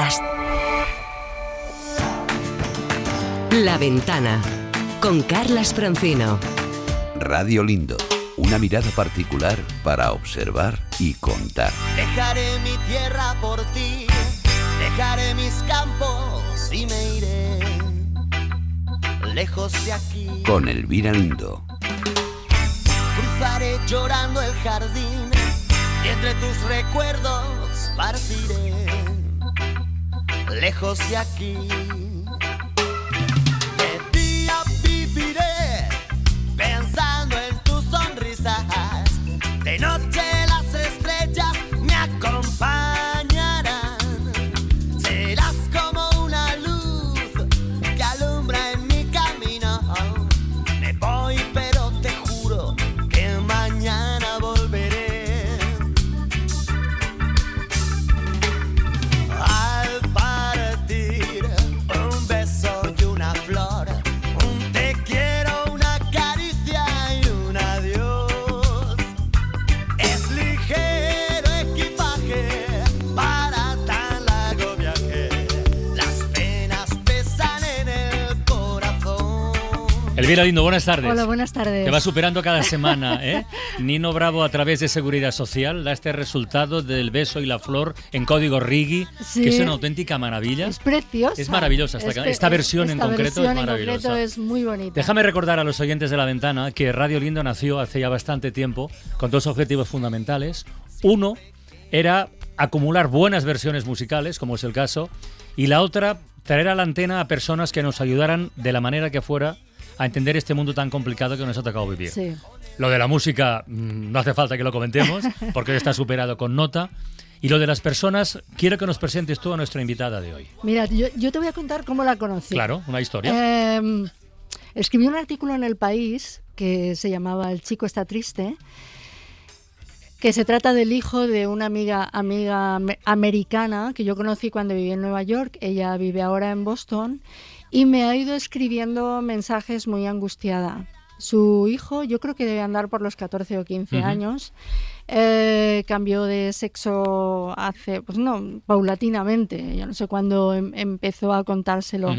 podcast. La Ventana, con Carlas Francino. Radio Lindo, una mirada particular para observar y contar. Dejaré mi tierra por ti, dejaré mis campos y me iré lejos de aquí. Con Elvira Lindo. Cruzaré llorando el jardín y entre tus recuerdos partiré lejos de aquí. De día viviré pensando en tus sonrisas, de noche las estrellas me acompañarán. Serás como una luz que alumbra en mi camino. Me voy pero te juro que mañana volveré. Al partir un beso y una flor, un te quiero, una caricia y un adiós. Es ligero equipaje para tan largo viaje, las penas pesan en el corazón. Elvira Lindo, buenas tardes. Hola, buenas tardes. Te va superando cada semana, ¿eh? Nino Bravo, a través de Seguridad Social, da este resultado del beso y la flor en código Rigi, Sí. que es una auténtica maravilla. Es preciosa. Es maravillosa esta versión en concreto, es maravillosa. Esta versión en concreto es muy bonita. Déjame recordar a los oyentes de La Ventana que Radio Lindo nació hace ya bastante tiempo con dos objetivos fundamentales. Uno era acumular buenas versiones musicales, como es el caso, y la otra, traer a la antena a personas que nos ayudaran de la manera que fuera a entender este mundo tan complicado que nos ha tocado vivir. Sí. Lo de la música no hace falta que lo comentemos, porque hoy está superado con nota. Y lo de las personas, quiero que nos presentes tú a nuestra invitada de hoy. Mira, yo te voy a contar cómo la conocí. Claro, una historia. Escribí un artículo en El País que se llamaba El chico está triste, que se trata del hijo de una amiga americana que yo conocí cuando viví en Nueva York. Ella vive ahora en Boston y me ha ido escribiendo mensajes muy angustiada. Su hijo, yo creo que debe andar por los 14 o 15 años, cambió de sexo paulatinamente. Yo no sé cuándo empezó a contárselo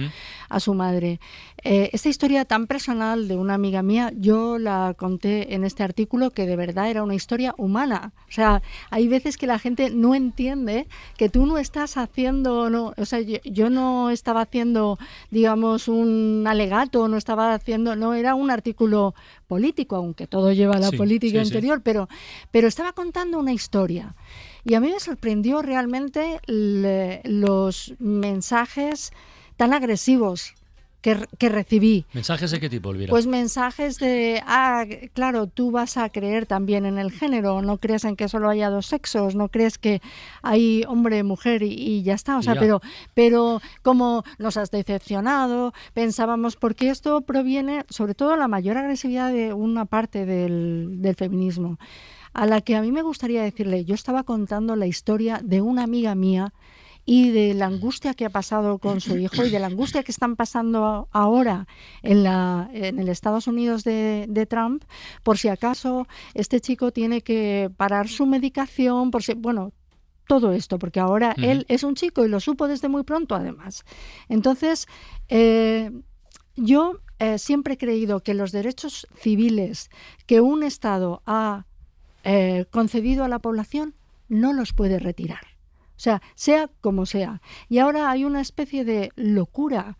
a su madre. Esta historia tan personal de una amiga mía, yo la conté en este artículo, que de verdad era una historia humana. O sea, hay veces que la gente no entiende que tú no estás haciendo, yo no estaba haciendo, digamos, un alegato, no era un artículo político, aunque todo lleva a la política interior, pero estaba contando una historia. Y a mí me sorprendió realmente los mensajes tan agresivos que recibí. ¿Mensajes de qué tipo, Elvira? Pues mensajes de, claro, tú vas a creer también en el género, no crees en que solo haya dos sexos, no crees que hay hombre, mujer y ya está, o sea, pero como nos has decepcionado, pensábamos, porque esto proviene, sobre todo, la mayor agresividad de una parte del feminismo, a la que a mí me gustaría decirle, yo estaba contando la historia de una amiga mía y de la angustia que ha pasado con su hijo y de la angustia que están pasando ahora en el Estados Unidos de Trump, por si acaso este chico tiene que parar su medicación, todo esto, porque ahora él es un chico y lo supo desde muy pronto, además. Entonces, yo siempre he creído que los derechos civiles que un Estado ha concedido a la población no los puede retirar. O sea como sea. Y ahora hay una especie de locura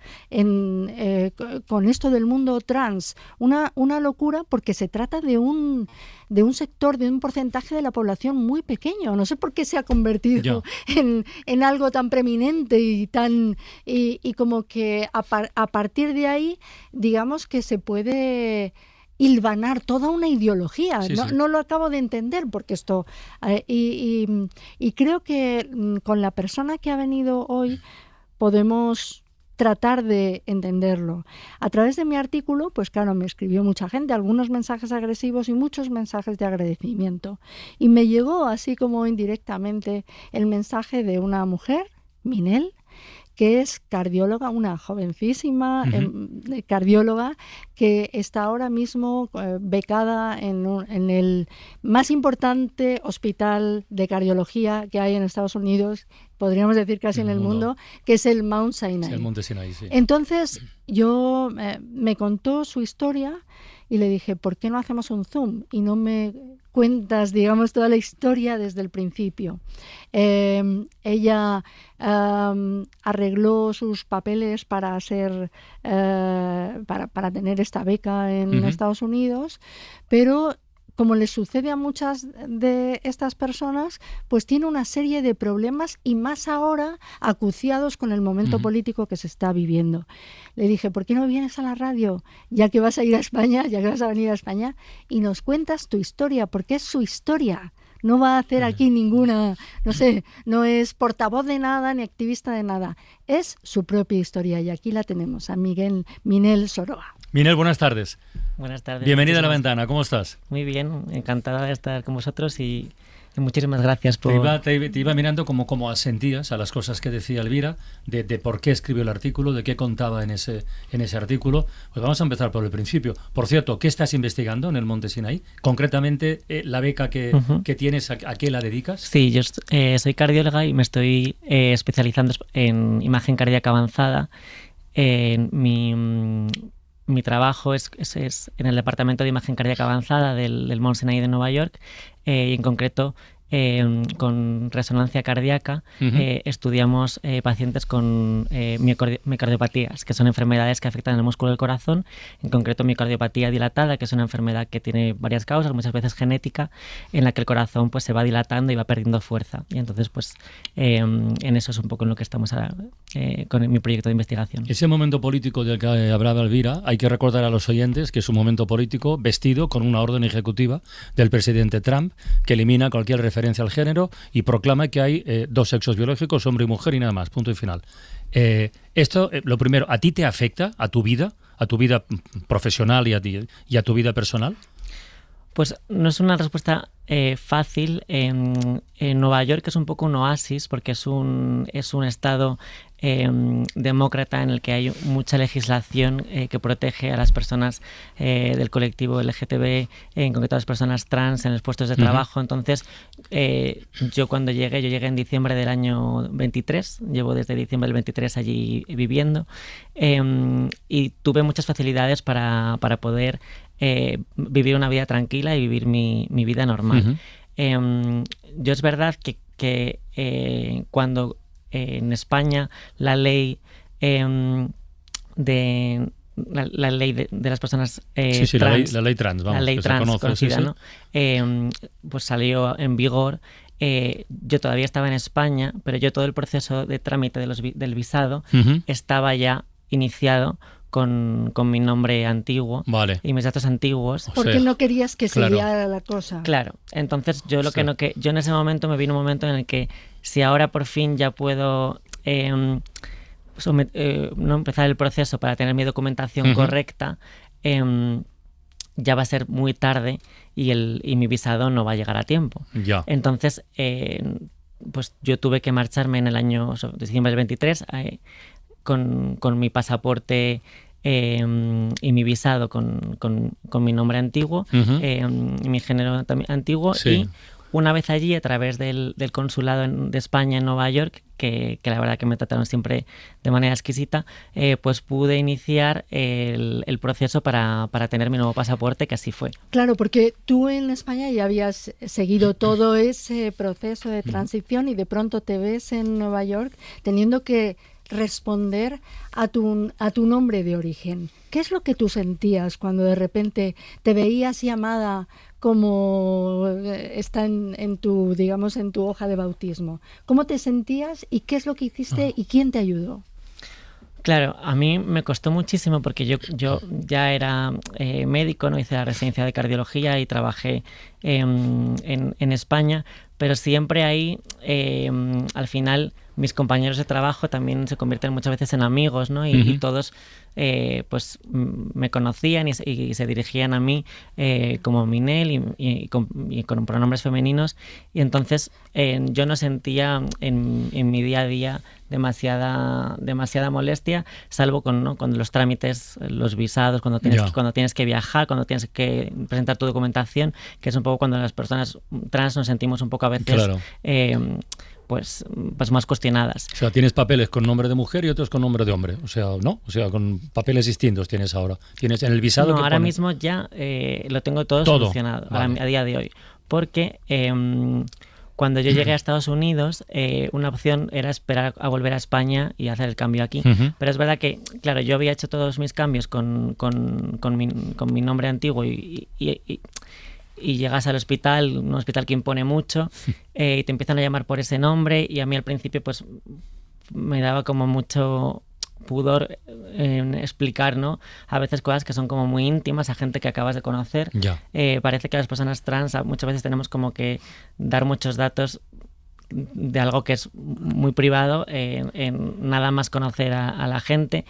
con esto del mundo trans. Una locura porque se trata de un sector, de un porcentaje de la población muy pequeño. No sé por qué se ha convertido en algo tan preeminente y como que a partir de ahí, digamos que se puede hilvanar toda una ideología. No lo acabo de entender, porque esto y creo que con la persona que ha venido hoy podemos tratar de entenderlo. A través de mi artículo, pues claro, me escribió mucha gente, algunos mensajes agresivos y muchos mensajes de agradecimiento. Y me llegó, así como indirectamente, el mensaje de una mujer, Minel, que es cardióloga, una jovencísima cardióloga que está ahora mismo becada en el más importante hospital de cardiología que hay en Estados Unidos, podríamos decir casi en el mundo, que es el Mount Sinai. Sí, el Monte Sinai, sí. Entonces yo me contó su historia y le dije, ¿por qué no hacemos un Zoom y no me cuentas, digamos, toda la historia desde el principio? Ella arregló sus papeles para tener esta beca en Estados Unidos, pero como les sucede a muchas de estas personas, pues tiene una serie de problemas y más ahora acuciados con el momento político que se está viviendo. Le dije, ¿por qué no vienes a la radio ya que vas a ir a España, ya que vas a venir a España y nos cuentas tu historia? Porque es su historia. No va a hacer aquí ninguna, no sé, no es portavoz de nada ni activista de nada. Es su propia historia y aquí la tenemos, a Minel Soroa. Minel, buenas tardes. Buenas tardes. Bienvenida a La Ventana, ¿cómo estás? Muy bien, encantada de estar con vosotros y muchísimas gracias por... Te iba mirando como asentías a las cosas que decía Elvira, de por qué escribió el artículo, de qué contaba en ese artículo. Pues vamos a empezar por el principio. Por cierto, ¿qué estás investigando en el Monte Sinai? Concretamente, la beca que tienes, ¿a qué la dedicas? Sí, yo soy cardióloga y me estoy especializando en imagen cardíaca avanzada. Mi trabajo es en el Departamento de Imagen Cardíaca Avanzada del Mount Sinai de Nueva York, y en concreto con resonancia cardíaca estudiamos pacientes con miocardiopatías, que son enfermedades que afectan el músculo del corazón, en concreto miocardiopatía dilatada, que es una enfermedad que tiene varias causas, muchas veces genética, en la que el corazón pues se va dilatando y va perdiendo fuerza. Y entonces pues en eso es un poco en lo que estamos ahora con mi proyecto de investigación. Ese momento político del que hablaba Elvira, hay que recordar a los oyentes que es un momento político vestido con una orden ejecutiva del presidente Trump que elimina cualquier referencia al género y proclama que hay dos sexos biológicos, hombre y mujer y nada más, punto y final. Esto, lo primero, ¿a ti te afecta a tu vida profesional y a tu vida personal? Pues no es una respuesta fácil. En Nueva York es un poco un oasis porque es un estado demócrata en el que hay mucha legislación que protege a las personas del colectivo LGTB, en concreto a las personas trans en los puestos de trabajo. Entonces, yo llegué en diciembre del año 23, llevo desde diciembre del 23 allí viviendo, y tuve muchas facilidades para poder vivir una vida tranquila y vivir mi vida normal. Yo es verdad que cuando en España la ley de las personas trans, la ley trans, vamos, la ley que trans se conoce, conocida, sí. ¿no? Pues salió en vigor. Yo todavía estaba en España, pero yo todo el proceso de trámite del visado estaba ya iniciado con mi nombre antiguo y mis datos antiguos. Porque no querías que se liara la cosa. Claro, entonces yo yo en ese momento me vino un momento en el que si ahora por fin ya puedo no empezar el proceso para tener mi documentación correcta, ya va a ser muy tarde y mi visado no va a llegar a tiempo. Ya. Entonces, pues yo tuve que marcharme en el año diciembre del 23 con mi pasaporte y mi visado con mi nombre antiguo, mi género también antiguo, y una vez allí, a través del consulado de España en Nueva York, que la verdad que me trataron siempre de manera exquisita, pues pude iniciar el proceso para tener mi nuevo pasaporte, que así fue. Claro, porque tú en España ya habías seguido todo ese proceso de transición y de pronto te ves en Nueva York teniendo que responder a tu nombre de origen. ¿Qué es lo que tú sentías cuando de repente te veías llamada como está en tu, digamos, en tu hoja de bautismo? ¿Cómo te sentías y qué es lo que hiciste y quién te ayudó? Claro, a mí me costó muchísimo porque yo ya era médico, no hice la residencia de cardiología y trabajé en España, pero siempre ahí al final mis compañeros de trabajo también se convierten muchas veces en amigos, ¿no? Y todos pues me conocían y se dirigían a mí como Minel y con pronombres femeninos, y entonces yo no sentía en mi día a día demasiada molestia, salvo con los trámites, los visados, cuando tienes que viajar, cuando tienes que presentar tu documentación, que es un poco cuando las personas trans nos sentimos un poco a veces pues más cuestionadas. O sea, tienes papeles con nombre de mujer y otros con nombre de hombre, o sea, ¿no? O sea, con papeles distintos tienes ahora. Tienes en el visado. No, ahora mismo ya lo tengo todo solucionado, vale, a día de hoy, porque cuando yo llegué a Estados Unidos, una opción era esperar a volver a España y hacer el cambio aquí. Pero es verdad que, claro, yo había hecho todos mis cambios con mi nombre antiguo y llegas al hospital, un hospital que impone mucho, y te empiezan a llamar por ese nombre, y a mí al principio pues me daba como mucho pudor en explicar, ¿no? A veces cosas que son como muy íntimas a gente que acabas de conocer. Parece que las personas trans muchas veces tenemos como que dar muchos datos de algo que es muy privado en nada más conocer a la gente,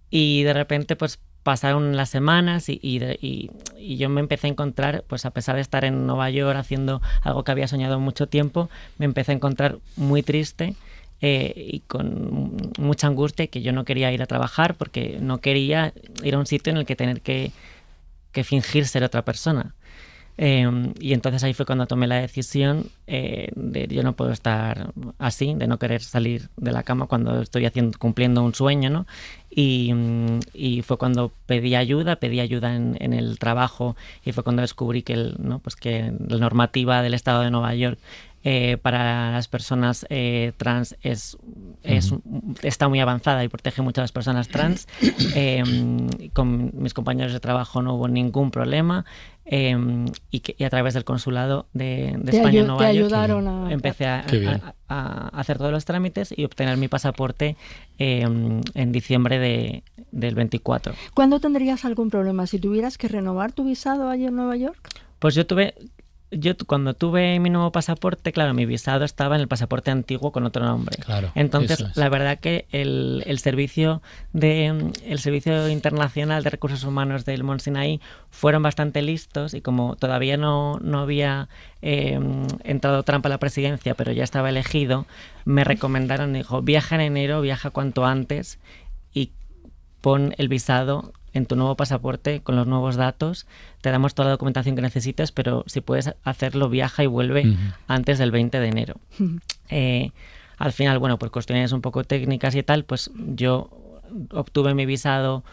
y de repente pues pasaron las semanas y yo me empecé a encontrar, pues a pesar de estar en Nueva York haciendo algo que había soñado mucho tiempo, me empecé a encontrar muy triste y con mucha angustia, que yo no quería ir a trabajar porque no quería ir a un sitio en el que tener que fingir ser otra persona. Y entonces ahí fue cuando tomé la decisión de yo no puedo estar así, de no querer salir de la cama cuando estoy cumpliendo un sueño, ¿no? Y fue cuando pedí ayuda en el trabajo, y fue cuando descubrí que que la normativa del estado de Nueva York para las personas trans está muy avanzada y protege mucho a las personas trans. Con mis compañeros de trabajo no hubo ningún problema, y a través del consulado de España en Nueva York empecé a hacer todos los trámites y obtener mi pasaporte en diciembre del 24. ¿Cuándo tendrías algún problema? Si tuvieras que renovar tu visado allí en Nueva York. Pues cuando tuve mi nuevo pasaporte, claro, mi visado estaba en el pasaporte antiguo con otro nombre. Claro, entonces, la verdad que el servicio internacional de recursos humanos del Mont Sinai fueron bastante listos, y como todavía no había entrado Trump a la presidencia, pero ya estaba elegido, me recomendaron, dijo, viaja en enero, viaja cuanto antes y pon el visado en tu nuevo pasaporte con los nuevos datos, te damos toda la documentación que necesites, pero si puedes hacerlo, viaja y vuelve antes del 20 de enero. Al final, bueno, por cuestiones un poco técnicas y tal, pues yo obtuve mi visado,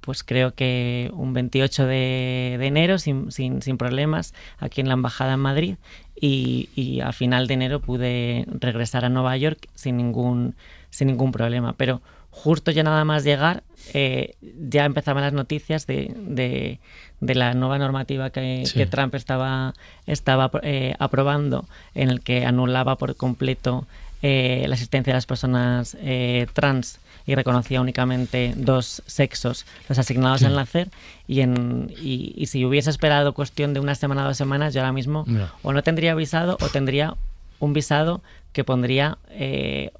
pues creo que un 28 de enero sin problemas aquí en la embajada en Madrid, y a final de enero pude regresar a Nueva York sin ningún problema. Pero justo ya nada más llegar, ya empezaban las noticias de la nueva normativa que Trump estaba aprobando, en el que anulaba por completo la existencia de las personas trans y reconocía únicamente 2 sexos, los asignados al nacer, y si hubiese esperado cuestión de una semana o 2 semanas, yo ahora mismo o no tendría visado o tendría un visado que pondría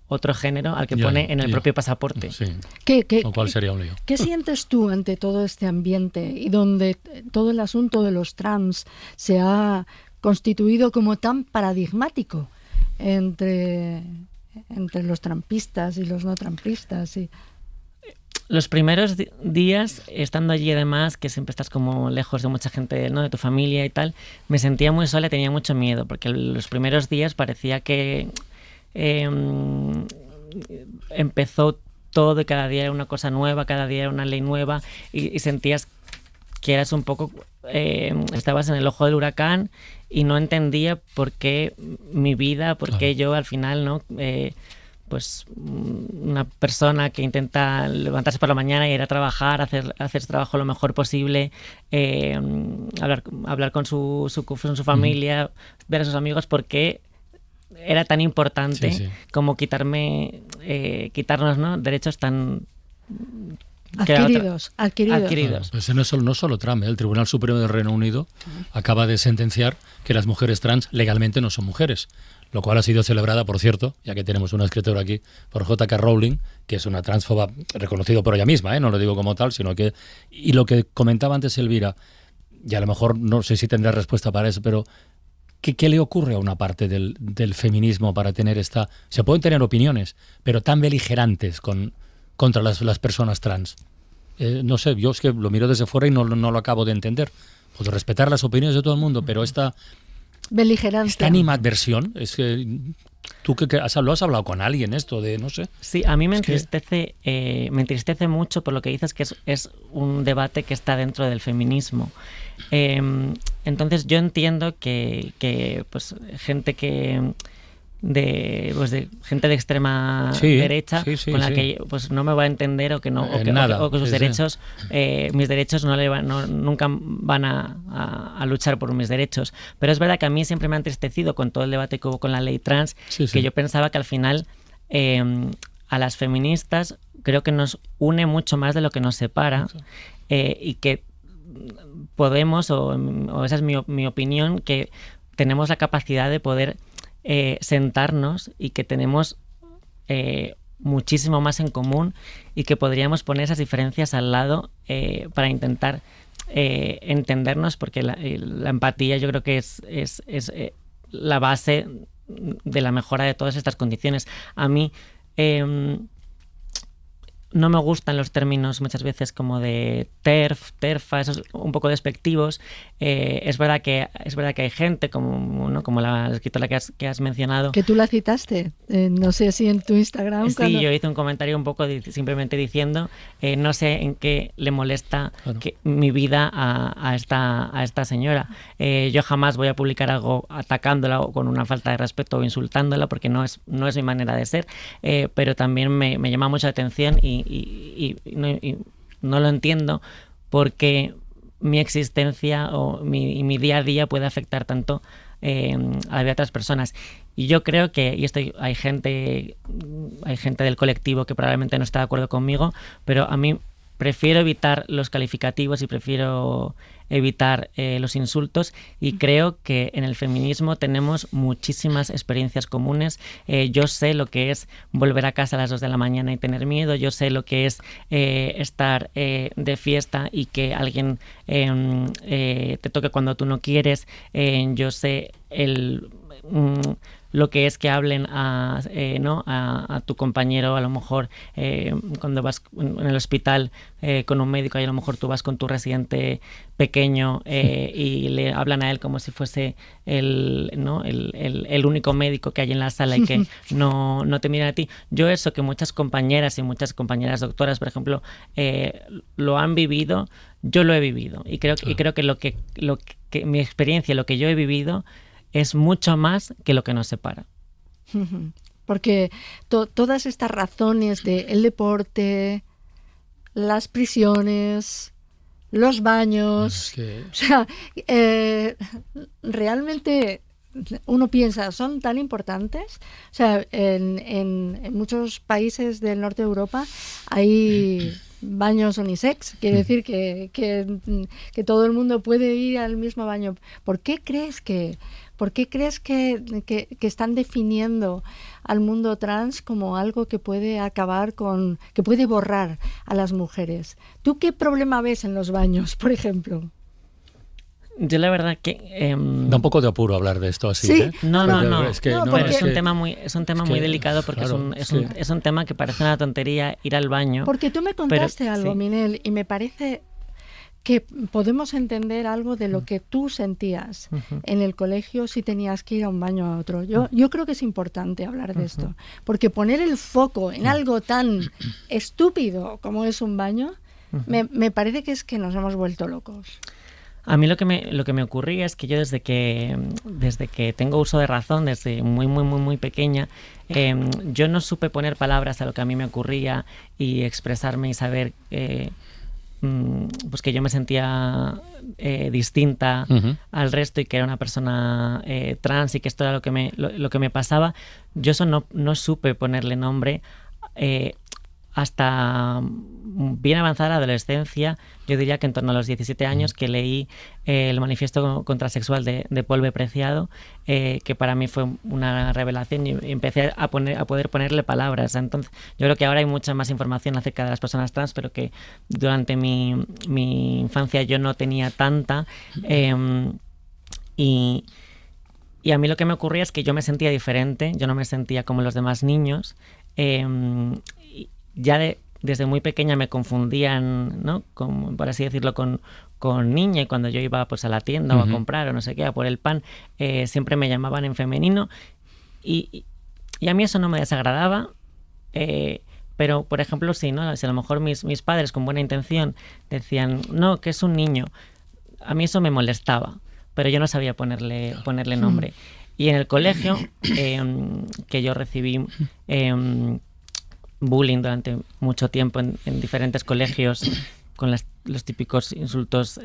otro género al que pone en el propio pasaporte. Sí. Lo cual sería un lío. ¿Qué sientes tú ante todo este ambiente y donde todo el asunto de los trans se ha constituido como tan paradigmático entre los trampistas y los no trampistas? Los primeros días, estando allí además, que siempre estás como lejos de mucha gente, ¿no?, de tu familia y tal, me sentía muy sola y tenía mucho miedo, porque los primeros días parecía que empezó todo y cada día era una cosa nueva, cada día era una ley nueva, y sentías que eras un poco, estabas en el ojo del huracán y no entendía por qué mi vida, por qué yo al final, ¿no? Pues una persona que intenta levantarse por la mañana y ir a trabajar, hacer su trabajo lo mejor posible, hablar con su familia, ver a sus amigos, porque era tan importante como quitarnos, ¿no?, derechos tan adquiridos. Pues no solo Trump, el Tribunal Supremo del Reino Unido acaba de sentenciar que las mujeres trans legalmente no son mujeres. lo cual ha sido celebrada, por cierto, ya que tenemos una escritora aquí, por J.K. Rowling, que es una transfoba reconocido por ella misma, no lo digo como tal, sino que... Y lo que comentaba antes Elvira, y a lo mejor no sé si tendrá respuesta para eso, pero ¿qué le ocurre a una parte del feminismo para tener esta... Se pueden tener opiniones, pero tan beligerantes contra las personas trans? No sé, yo es que lo miro desde fuera y no lo acabo de entender. Puedo respetar las opiniones de todo el mundo, pero esta animadversión, es que tú que lo has hablado con alguien esto de, no sé. Sí, a mí me entristece mucho por lo que dices, que es un debate que está dentro del feminismo. Entonces yo entiendo que pues gente de gente de extrema derecha con la que pues no me va a entender o que sus derechos mis derechos nunca van a luchar por mis derechos, pero es verdad que a mí siempre me ha entristecido con todo el debate que hubo con la ley trans, que yo pensaba que al final a las feministas creo que nos une mucho más de lo que nos separa, y que podemos, o esa es mi opinión, que tenemos la capacidad de poder sentarnos y que tenemos muchísimo más en común y que podríamos poner esas diferencias al lado para intentar entendernos, porque la empatía yo creo que es la base de la mejora de todas estas condiciones. A mí no me gustan los términos muchas veces como de TERF, TERFA, esos un poco despectivos. Es verdad que hay gente como la escritora que has mencionado. Que tú la citaste, no sé si en tu Instagram. Sí, yo hice un comentario un poco simplemente diciendo, no sé en qué le molesta mi vida a esta señora. Yo jamás voy a publicar algo atacándola o con una falta de respeto o insultándola, porque no es mi manera de ser, pero también me llama mucho la atención y no lo entiendo, porque mi existencia o mi día a día puede afectar tanto a la vida de otras personas. Y yo creo que, hay gente del colectivo que probablemente no está de acuerdo conmigo, pero a mí prefiero evitar los calificativos y prefiero evitar los insultos, y creo que en el feminismo tenemos muchísimas experiencias comunes. Yo sé lo que es volver a casa a las 2 de la mañana y tener miedo, yo sé lo que es estar de fiesta y que alguien te toque cuando tú no quieres, yo sé lo que es que hablen a tu compañero, a lo mejor cuando vas en el hospital con un médico y a lo mejor tú vas con tu residente pequeño y le hablan a él como si fuese el único médico que hay en la sala y que no te miran a ti. Yo eso que muchas compañeras doctoras, por ejemplo, lo han vivido, yo lo he vivido, y creo que lo que mi experiencia, lo que yo he vivido es mucho más que lo que nos separa. Porque todas estas razones del deporte, las prisiones, los baños, o sea, realmente uno piensa, ¿son tan importantes? O sea, en muchos países del norte de Europa hay baños unisex, quiere decir que todo el mundo puede ir al mismo baño. ¿Por qué crees que están definiendo al mundo trans como algo que puede que puede borrar a las mujeres? ¿Tú qué problema ves en los baños, por ejemplo? Yo la verdad que da un poco de apuro hablar de esto así. ¿Sí? No. Es que es un tema muy delicado, porque claro, es un tema que parece una tontería ir al baño. Porque tú me contaste algo, sí, Minel, y me parece que podemos entender algo de lo que tú sentías en el colegio si tenías que ir a un baño a otro. Yo creo que es importante hablar de esto, porque poner el foco en algo tan estúpido como es un baño, me parece que es que nos hemos vuelto locos. A mí lo que me ocurría es que yo desde que tengo uso de razón, desde muy pequeña, yo no supe poner palabras a lo que a mí me ocurría y expresarme y saber pues que yo me sentía distinta al resto y que era una persona trans y que esto era lo que me pasaba. Yo eso no supe ponerle nombre hasta bien avanzada la adolescencia, yo diría que en torno a los 17 años, que leí el manifiesto contrasexual de Paul B. Preciado, que para mí fue una revelación, y empecé a poder ponerle palabras. Entonces, yo creo que ahora hay mucha más información acerca de las personas trans, pero que durante mi infancia yo no tenía tanta. Y a mí lo que me ocurría es que yo me sentía diferente, yo no me sentía como los demás niños. Desde muy pequeña me confundían, ¿no? Por así decirlo, con niña, y cuando yo iba pues a la tienda o a comprar o no sé qué, a por el pan, siempre me llamaban en femenino, y a mí eso no me desagradaba, pero por ejemplo sí, ¿no? Si a lo mejor mis padres con buena intención decían, no, que es un niño, a mí eso me molestaba, pero yo no sabía ponerle nombre. Y en el colegio, que yo recibí bullying durante mucho tiempo en diferentes colegios, con los típicos insultos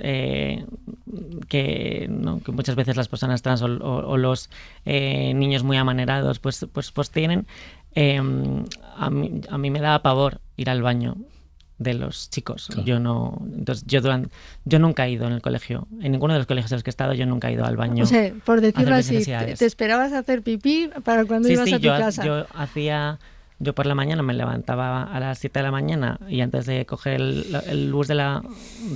que muchas veces las personas trans o los niños muy amanerados pues tienen. A mí me daba pavor ir al baño de los chicos. Claro. Yo nunca he ido en el colegio, en ninguno de los colegios en los que he estado, yo nunca he ido al baño. O sea, por decirlo así, te esperabas hacer pipí para cuando ibas a tu casa. Yo por la mañana me levantaba a las 7 de la mañana, y antes de coger el bus del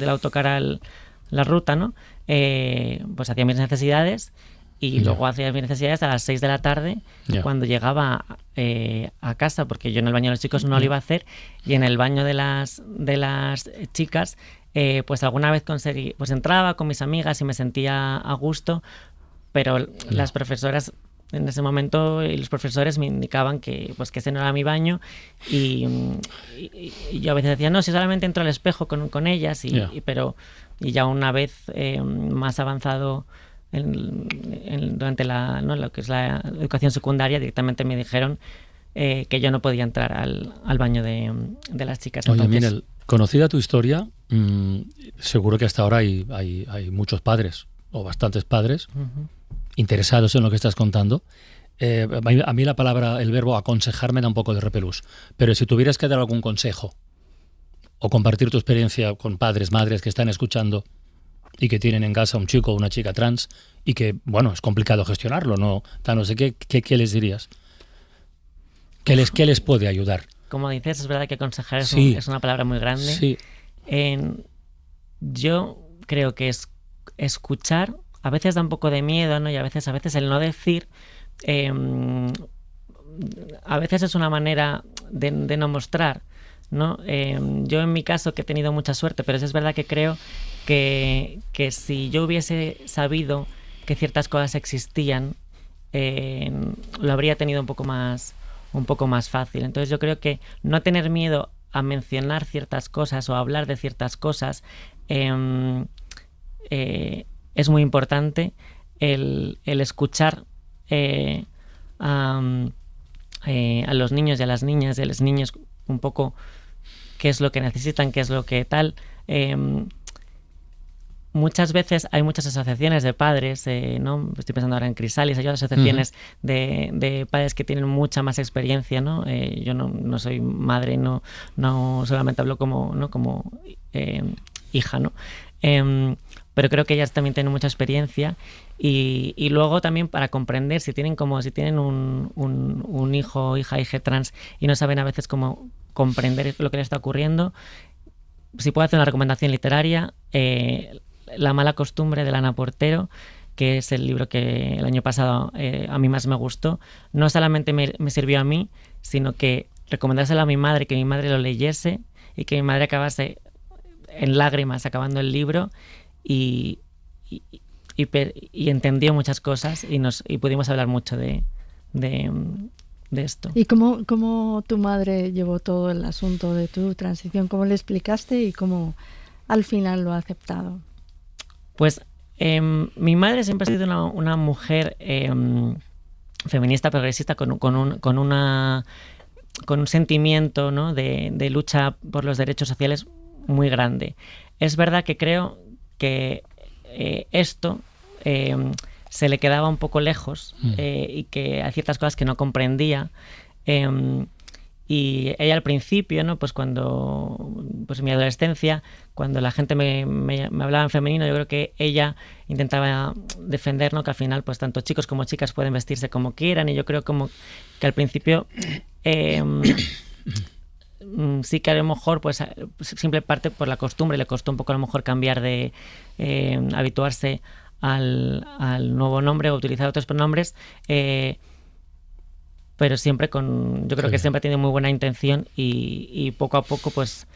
autocar a la ruta, ¿no? Pues hacía mis necesidades, y luego hacía mis necesidades a las 6 de la tarde, cuando llegaba a casa, porque yo en el baño de los chicos no lo iba a hacer, y en el baño de las chicas, pues alguna vez conseguí, pues entraba con mis amigas y me sentía a gusto, pero las profesoras en ese momento, y los profesores me indicaban que ese no era mi baño, y yo a veces decía, no, si solamente entro al espejo con ellas, pero ya una vez más avanzado durante lo que es la educación secundaria, directamente me dijeron que yo no podía entrar al baño de las chicas. Oye, Minel, conocida tu historia, seguro que hasta ahora hay muchos padres, o bastantes padres, interesados en lo que estás contando. A mí el verbo aconsejar me da un poco de repelús, pero si tuvieras que dar algún consejo o compartir tu experiencia con padres, madres que están escuchando y que tienen en casa un chico o una chica trans, y que, bueno, es complicado gestionarlo, no sé qué les dirías. ¿Qué les puede ayudar? Como dices, es verdad que aconsejar es una palabra muy grande. Sí. Yo creo que es escuchar. A veces da un poco de miedo, ¿no? Y a veces el no decir, a veces es una manera de no mostrar, ¿no? Yo en mi caso, que he tenido mucha suerte, pero es verdad que creo que si yo hubiese sabido que ciertas cosas existían, lo habría tenido un poco más fácil. Entonces yo creo que no tener miedo a mencionar ciertas cosas o a hablar de ciertas cosas es muy importante. El escuchar a los niños y a las niñas, y a los niños un poco qué es lo que necesitan, qué es lo que tal. Muchas veces hay muchas asociaciones de padres, ¿no? Estoy pensando ahora en Crisalis, hay asociaciones de padres que tienen mucha más experiencia, ¿no? Yo no soy madre, no solamente hablo como hija, ¿no? Pero creo que ellas también tienen mucha experiencia, y luego también para comprender si tienen un hijo o hija trans y no saben a veces cómo comprender lo que les está ocurriendo, si puedo hacer una recomendación literaria, La mala costumbre, de Ana Portero, que es el libro que el año pasado a mí más me gustó. No solamente me sirvió a mí, sino que recomendárselo a mi madre, que mi madre lo leyese y que mi madre acabase en lágrimas acabando el libro, y entendió muchas cosas, y pudimos hablar mucho de esto. ¿Y cómo tu madre llevó todo el asunto de tu transición? ¿Cómo le explicaste y cómo al final lo ha aceptado? Pues mi madre siempre ha sido una mujer feminista, progresista, con un sentimiento, ¿no? de lucha por los derechos sociales muy grande. Es verdad que creo que esto se le quedaba un poco lejos, y que hay ciertas cosas que no comprendía, Y ella al principio, ¿no? Pues en mi adolescencia, cuando la gente me hablaba en femenino, yo creo que ella intentaba defender, ¿no? Que al final, pues tanto chicos como chicas pueden vestirse como quieran, y yo creo como que al principio sí que a lo mejor, pues simple parte por la costumbre, le costó un poco a lo mejor cambiar de habituarse al nuevo nombre o utilizar otros pronombres, pero siempre yo creo que siempre ha tenido muy buena intención, y poco a poco pues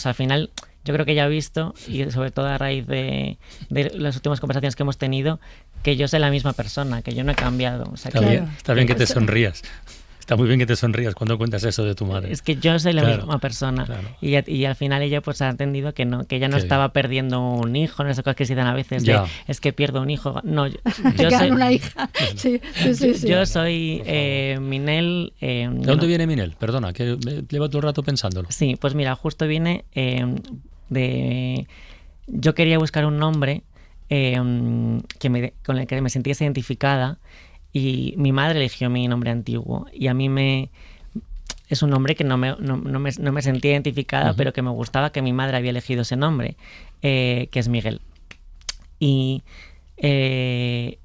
al final yo creo que ya ha visto, y sobre todo a raíz de las últimas conversaciones que hemos tenido, que yo soy la misma persona, que yo no he cambiado. O sea, está bien que te sonrías. Está muy bien que te sonrías cuando cuentas eso de tu madre. Es que yo soy la misma persona. Claro. Y al final ella pues ha entendido que ella no estaba perdiendo un hijo, no esas cosas que se dan a veces es que pierdo un hijo. No, yo soy una hija. Sí. Yo soy Minel. ¿De dónde viene Minel? Perdona, que llevo todo el rato pensándolo. Sí, pues mira, justo viene yo quería buscar un nombre con el que me sintiese identificada. Y mi madre eligió mi nombre antiguo, y a mí es un nombre que no me sentía identificada, pero que me gustaba que mi madre había elegido ese nombre, que es Miguel. Y el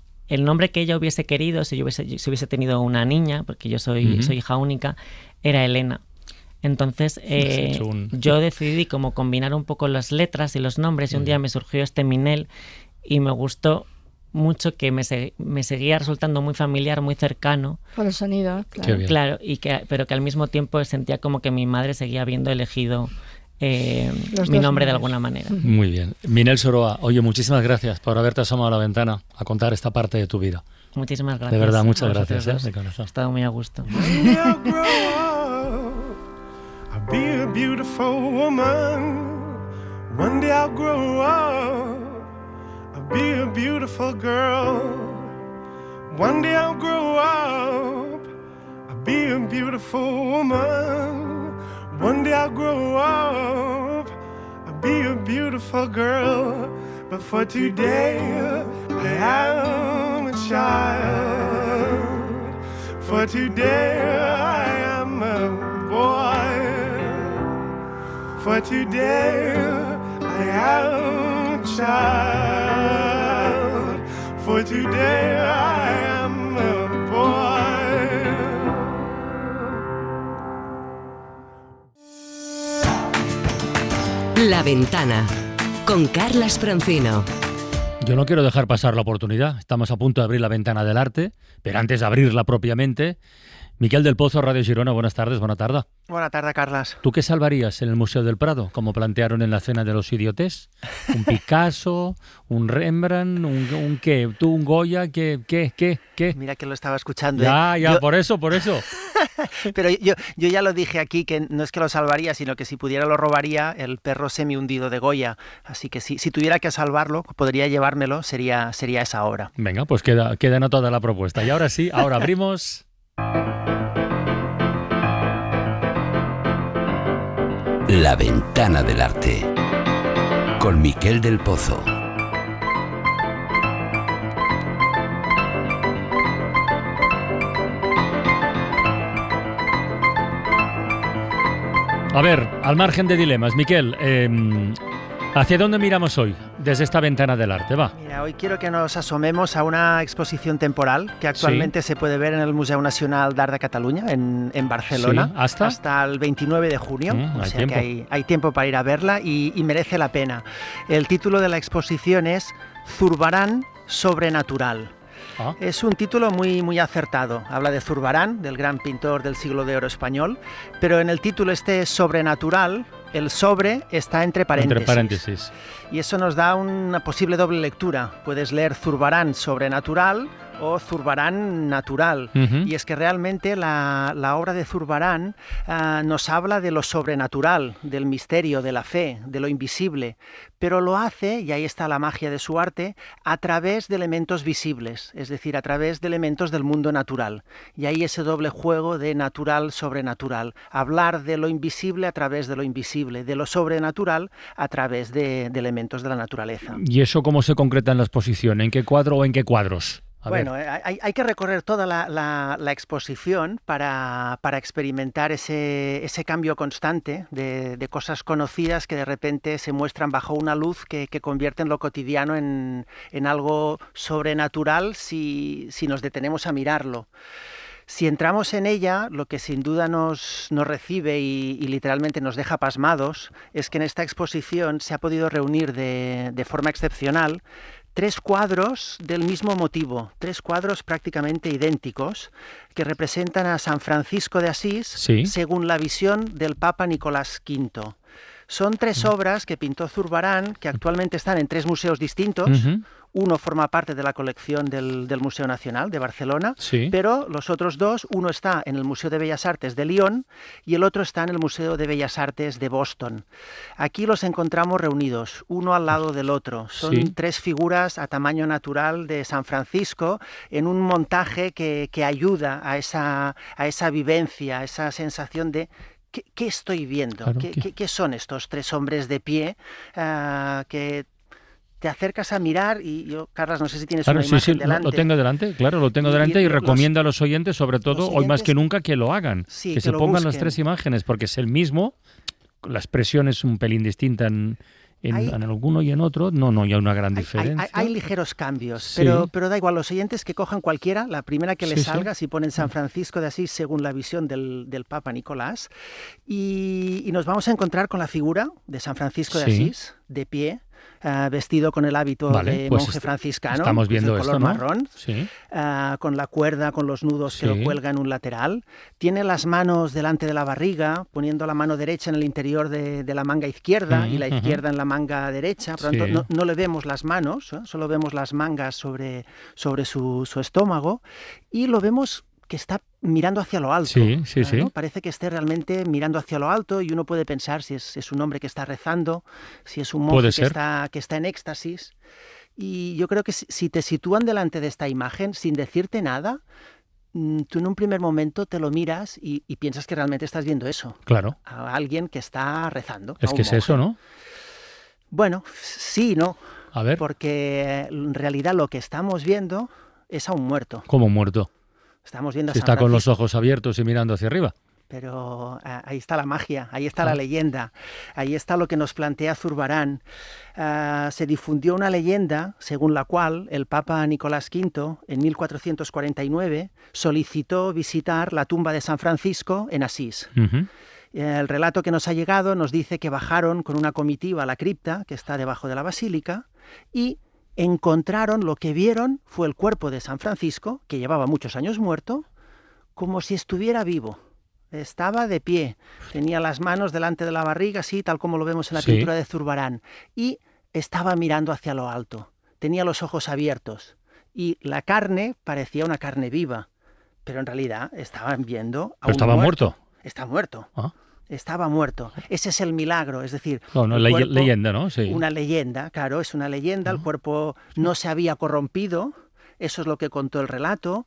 nombre que ella hubiese querido, si hubiese tenido una niña, porque yo soy hija única, era Elena. Entonces yo decidí como combinar un poco las letras y los nombres, y un día me surgió este Minel, y me gustó mucho, que me seguía resultando muy familiar, muy cercano. Por el sonido, claro. Claro, pero que al mismo tiempo sentía como que mi madre seguía habiendo elegido mi nombre de alguna manera. Muy bien. Minel Soroa, oye, muchísimas gracias por haberte asomado a la ventana a contar esta parte de tu vida. Muchísimas gracias. De verdad, muchas gracias. De corazón. He estado muy a gusto. I'll be a beautiful woman. One day I'll grow up. I'll be a beautiful girl. One day I'll grow up. I'll be a beautiful woman. One day I'll grow up. I'll be a beautiful girl. But for today, I am a child. For today, I am a boy. For today, I am a child. For today, I am a boy. La Ventana, con Carlas Francino. Yo no quiero dejar pasar la oportunidad. Estamos a punto de abrir la ventana del arte, pero antes de abrirla propiamente, Miquel del Pozo, Radio Girona, buenas tardes, buena tarde. Buena tarde, Carlas. ¿Tú qué salvarías en el Museo del Prado, como plantearon en la Cena de los Idiotes? ¿Un Picasso, un Rembrandt, un qué? ¿Tú un Goya? ¿Qué? Mira que lo estaba escuchando. Ya, por eso. Pero yo ya lo dije aquí, que no es que lo salvaría, sino que si pudiera lo robaría, el perro semi-hundido de Goya. Así que si tuviera que salvarlo, podría llevármelo, sería esa obra. Venga, pues queda anotada la propuesta. Y ahora sí, ahora abrimos... La Ventana del Arte, con Miquel del Pozo. A ver, al margen de dilemas, Miquel, ¿hacia dónde miramos hoy desde esta Ventana del Arte? Va. Mira, hoy quiero que nos asomemos a una exposición temporal que actualmente se puede ver en el Museu Nacional d'Art de Catalunya, en Barcelona, sí, hasta el 29 de junio. O sea tiempo. Que hay tiempo para ir a verla y merece la pena. El título de la exposición es Zurbarán Sobrenatural. Es un título muy acertado. Habla de Zurbarán, del gran pintor del siglo de oro español, pero en el título este sobrenatural, el sobre está entre paréntesis. Y eso nos da una posible doble lectura. Puedes leer Zurbarán sobrenatural o Zurbarán natural. Y es que realmente la obra de Zurbarán nos habla de lo sobrenatural, del misterio, de la fe, de lo invisible, pero lo hace, y ahí está la magia de su arte, a través de elementos visibles, es decir, a través de elementos del mundo natural. Y ahí ese doble juego de natural, sobrenatural. Hablar de lo invisible a través de lo invisible, de lo sobrenatural a través de elementos de la naturaleza. ¿Y eso cómo se concreta en la exposición? ¿En qué cuadro o en qué cuadros? Bueno, hay que recorrer toda la exposición para experimentar ese cambio constante de cosas conocidas que de repente se muestran bajo una luz que convierten lo cotidiano en algo sobrenatural si nos detenemos a mirarlo. Si entramos en ella, lo que sin duda nos recibe y literalmente nos deja pasmados es que en esta exposición se ha podido reunir de forma excepcional 3 cuadros del mismo motivo, 3 cuadros prácticamente idénticos que representan a San Francisco de Asís según la visión del Papa Nicolás V. Son 3 obras que pintó Zurbarán, que actualmente están en 3 museos distintos. Uno forma parte de la colección del Museo Nacional de Barcelona, pero los otros 2, uno está en el Museo de Bellas Artes de Lyon y el otro está en el Museo de Bellas Artes de Boston. Aquí los encontramos reunidos, uno al lado del otro. Son 3 figuras a tamaño natural de San Francisco en un montaje que ayuda a esa vivencia, a esa sensación de ¿qué estoy viendo? Claro, ¿Qué son estos 3 hombres de pie que te acercas a mirar? Y yo, Carlas, no sé si tienes una imagen delante. Lo tengo delante, claro, lo tengo delante y recomiendo a los oyentes, sobre todo, hoy más que nunca, que lo hagan, que se pongan las 3 imágenes, porque es el mismo, la expresión es un pelín distinta en alguno y en otro, no hay una gran diferencia. Hay ligeros cambios, pero da igual, los oyentes que cojan cualquiera, la primera que les salga, si ponen San Francisco de Asís según la visión del Papa Nicolás, y nos vamos a encontrar con la figura de San Francisco de Asís, de pie, vestido con el hábito de monje franciscano, estamos viendo de color esto, ¿no? marrón, con la cuerda, con los nudos que lo cuelga en un lateral. Tiene las manos delante de la barriga, poniendo la mano derecha en el interior de la manga izquierda y la izquierda en la manga derecha. Por lo tanto, no le vemos las manos, solo vemos las mangas sobre su estómago, y lo vemos que está mirando hacia lo alto. ¿No? Parece que esté realmente mirando hacia lo alto, y uno puede pensar si es un hombre que está rezando, si es un monje que está en éxtasis. Y yo creo que si te sitúan delante de esta imagen sin decirte nada, tú en un primer momento te lo miras y piensas que realmente estás viendo eso. Claro. A alguien que está rezando. Es que es eso, ¿no? Bueno, sí, no. A ver. Porque en realidad lo que estamos viendo es a un muerto. ¿Cómo muerto? Estamos viendo a Si San está Francisco, con los ojos abiertos y mirando hacia arriba. Pero ahí está la magia, ahí está la leyenda, ahí está lo que nos plantea Zurbarán. Se difundió una leyenda según la cual el Papa Nicolás V, en 1449, solicitó visitar la tumba de San Francisco en Asís. El relato que nos ha llegado nos dice que bajaron con una comitiva a la cripta, que está debajo de la basílica, y encontraron, lo que vieron fue el cuerpo de San Francisco, que llevaba muchos años muerto, como si estuviera vivo. Estaba de pie, tenía las manos delante de la barriga, así tal como lo vemos en la pintura de Zurbarán, y estaba mirando hacia lo alto. Tenía los ojos abiertos y la carne parecía una carne viva, pero en realidad estaban viendo a un estaba muerto. Está muerto. Estaba muerto. Ese es el milagro, es decir... leyenda, ¿no? Sí. Una leyenda, claro, es una leyenda. El cuerpo no se había corrompido, eso es lo que contó el relato.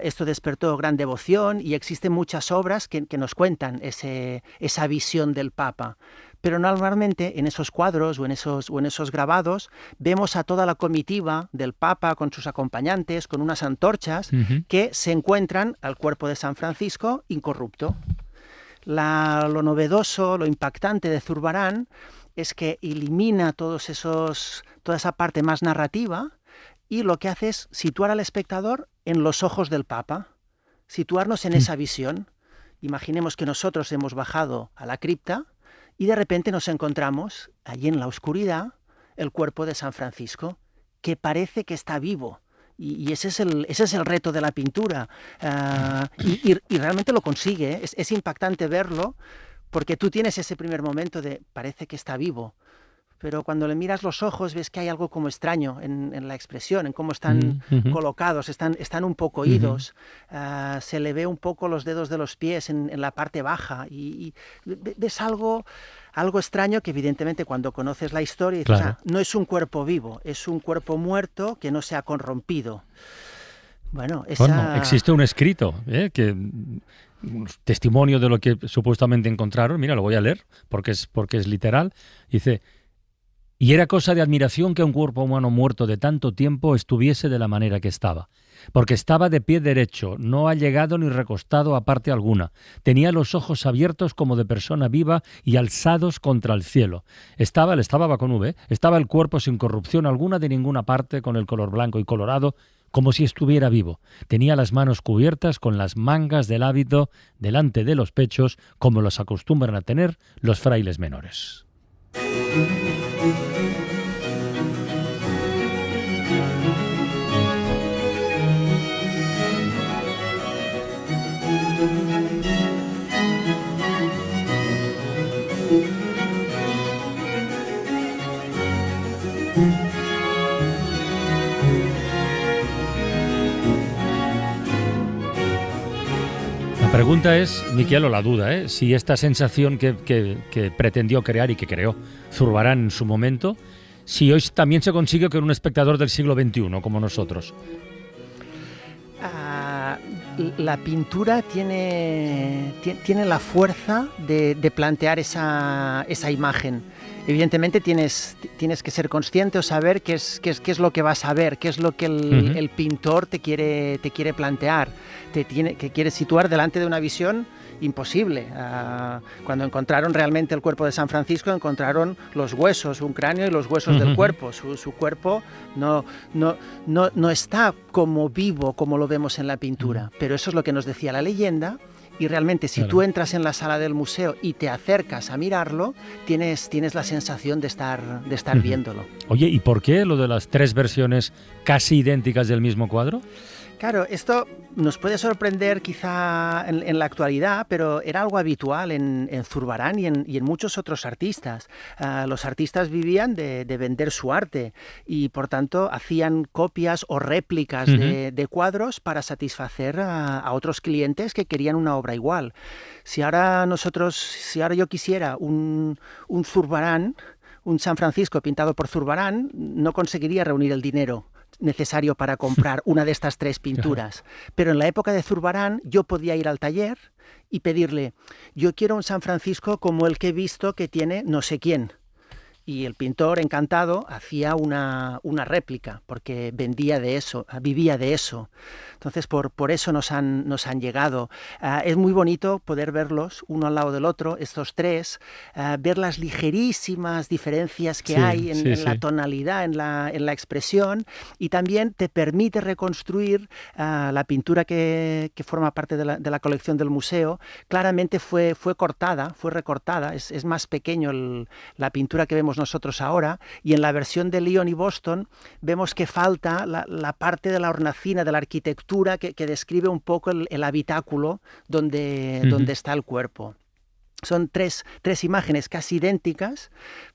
Esto despertó gran devoción y existen muchas obras que nos cuentan esa visión del Papa. Pero normalmente en esos cuadros o en esos grabados vemos a toda la comitiva del Papa con sus acompañantes, con unas antorchas, que se encuentran al cuerpo de San Francisco incorrupto. Lo novedoso, lo impactante de Zurbarán es que elimina toda esa parte más narrativa y lo que hace es situar al espectador en los ojos del Papa, situarnos en esa visión. Imaginemos que nosotros hemos bajado a la cripta y de repente nos encontramos allí en la oscuridad el cuerpo de San Francisco, que parece que está vivo. Y ese es el reto de la pintura. Y realmente lo consigue. Es impactante verlo, porque tú tienes ese primer momento de parece que está vivo. Pero cuando le miras los ojos ves que hay algo como extraño en la expresión, en cómo están colocados, están un poco idos. Se le ve un poco los dedos de los pies en la parte baja. Y ves algo extraño que evidentemente cuando conoces la historia dices, no es un cuerpo vivo, es un cuerpo muerto que no se ha corrompido. Bueno, existe un escrito que testimonio de lo que supuestamente encontraron. Mira, lo voy a leer porque es literal. Dice: Y era cosa de admiración que un cuerpo humano muerto de tanto tiempo estuviese de la manera que estaba. Porque estaba de pie derecho, no allegado ni recostado a parte alguna. Tenía los ojos abiertos como de persona viva y alzados contra el cielo. Estaba el cuerpo sin corrupción alguna de ninguna parte, con el color blanco y colorado, como si estuviera vivo. Tenía las manos cubiertas con las mangas del hábito delante de los pechos, como los acostumbran a tener los frailes menores. La pregunta es, Miquel, o la duda, si esta sensación que pretendió crear y que creó Zurbarán en su momento, si hoy también se consigue con un espectador del siglo XXI, como nosotros. La pintura tiene la fuerza de plantear esa imagen. Evidentemente tienes que ser consciente o saber qué es lo que vas a ver, qué es lo que el pintor te quiere plantear, que quiere situar delante de una visión imposible. Cuando encontraron realmente el cuerpo de San Francisco, encontraron los huesos, un cráneo y los huesos del cuerpo. Su cuerpo no está como vivo como lo vemos en la pintura, pero eso es lo que nos decía la leyenda. Y realmente, si tú entras en la sala del museo y te acercas a mirarlo, tienes la sensación de estar viéndolo. Oye, ¿y por qué lo de las 3 versiones casi idénticas del mismo cuadro? Claro, esto nos puede sorprender quizá en la actualidad, pero era algo habitual en Zurbarán y en muchos otros artistas. Los artistas vivían de vender su arte y, por tanto, hacían copias o réplicas de cuadros para satisfacer a otros clientes que querían una obra igual. Si ahora yo quisiera un Zurbarán, un San Francisco pintado por Zurbarán, no conseguiría reunir el dinero necesario para comprar una de estas 3 pinturas. Pero en la época de Zurbarán yo podía ir al taller y pedirle, yo quiero un San Francisco como el que he visto que tiene no sé quién. Y el pintor, encantado, hacía una réplica, porque vivía de eso. Entonces, por eso nos han llegado. Es muy bonito poder verlos uno al lado del otro, estos 3, ver las ligerísimas diferencias que hay en la tonalidad, en la expresión, y también te permite reconstruir la pintura que forma parte de la colección del museo. Claramente fue recortada, es más pequeño la pintura que vemos nosotros ahora, y en la versión de Lyon y Boston vemos que falta la parte de la hornacina, de la arquitectura que describe un poco el habitáculo donde está el cuerpo. Son tres imágenes casi idénticas,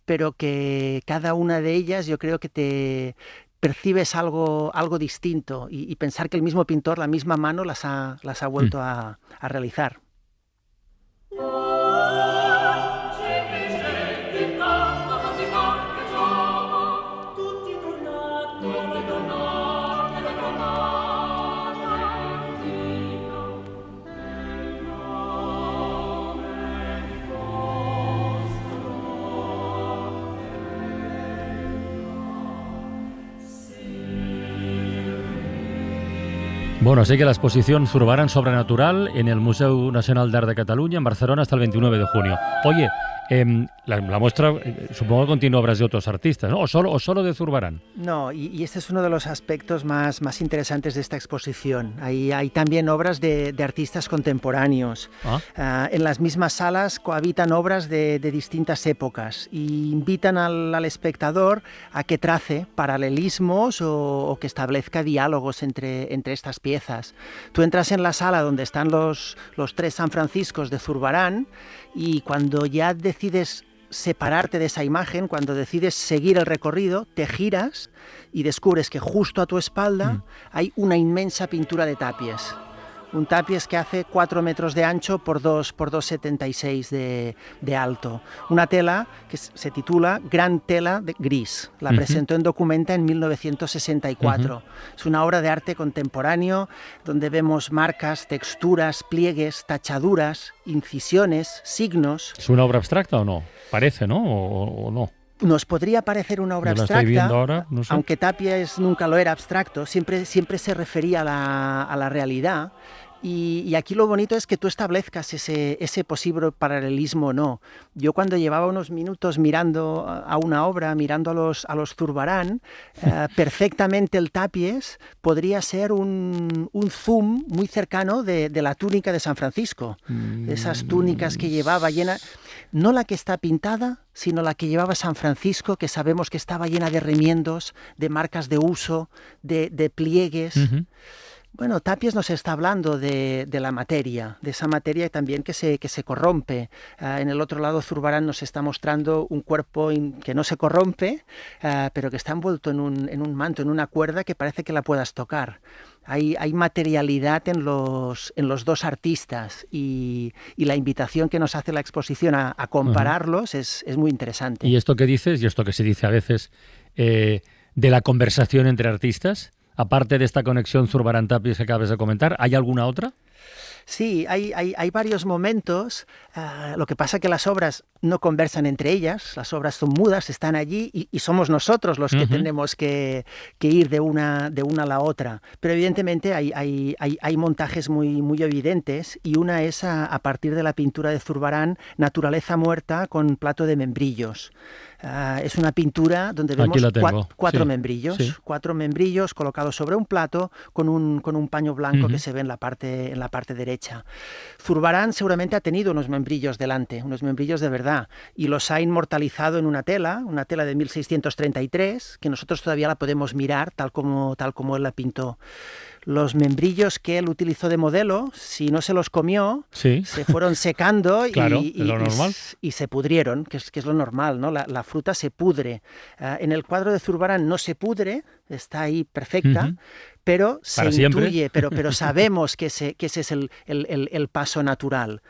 pero que cada una de ellas yo creo que te percibes algo distinto, y pensar que el mismo pintor, la misma mano, las ha vuelto a realizar. Bueno, así que la exposición Zurbarán Sobrenatural en el Museu Nacional d'Art de Cataluña, en Barcelona, hasta el 29 de junio. Oye, la muestra supongo que contiene obras de otros artistas, ¿no? ¿O solo de Zurbarán? No, y este es uno de los aspectos más interesantes de esta exposición. Hay también obras de artistas contemporáneos. En las mismas salas cohabitan obras de distintas épocas y invitan al espectador a que trace paralelismos o que establezca diálogos entre estas piezas. Tú entras en la sala donde están los 3 San Franciscos de Zurbarán, y cuando ya decides separarte de esa imagen, cuando decides seguir el recorrido, te giras y descubres que justo a tu espalda hay una inmensa pintura de tapies. Un tapies que hace 4 metros de ancho por 2,76 de alto. Una tela que se titula Gran Tela de Gris. La presentó en Documenta en 1964. Es una obra de arte contemporáneo donde vemos marcas, texturas, pliegues, tachaduras, incisiones, signos. ¿Es una obra abstracta o no? Parece, ¿no? ¿O no? Nos podría parecer una obra abstracta, ahora, no sé. Aunque Tapies nunca lo era abstracto, siempre se refería a la realidad. Y aquí lo bonito es que tú establezcas ese posible paralelismo o no. Yo cuando llevaba unos minutos mirando a una obra, mirando a los Zurbarán, perfectamente el Tapies podría ser un zoom muy cercano de la túnica de San Francisco. Esas túnicas que llevaba llena, no la que está pintada, sino la que llevaba San Francisco, que sabemos que estaba llena de remiendos, de marcas de uso, de pliegues. Bueno, Tapies nos está hablando de la materia, de esa materia también que se corrompe. En el otro lado, Zurbarán nos está mostrando un cuerpo que no se corrompe, pero que está envuelto en un manto, en una cuerda que parece que la puedas tocar. Hay materialidad en los dos artistas y la invitación que nos hace la exposición a compararlos es muy interesante. ¿Y esto que dices, y esto que se dice a veces, de la conversación entre artistas? Aparte de esta conexión Zurbarán-Tapies que acabas de comentar, ¿hay alguna otra? Sí, hay varios momentos. Lo que pasa es que las obras no conversan entre ellas, las obras son mudas, están allí y somos nosotros los que tenemos que ir de una a la otra. Pero evidentemente hay montajes muy evidentes, y una es a partir de la pintura de Zurbarán, Naturaleza muerta con plato de membrillos. Es una pintura donde vemos cuatro membrillos colocados sobre un plato con un paño blanco que se ve en la parte derecha. Zurbarán seguramente ha tenido unos membrillos delante, unos membrillos de verdad, y los ha inmortalizado en una tela de 1633, que nosotros todavía la podemos mirar tal como él la pintó. Los membrillos que él utilizó de modelo, si no se los comió, se fueron secando y se pudrieron, que es lo normal, ¿no? La fruta se pudre. En el cuadro de Zurbarán no se pudre, está ahí perfecta, pero se intuye, pero sabemos que ese es el paso natural.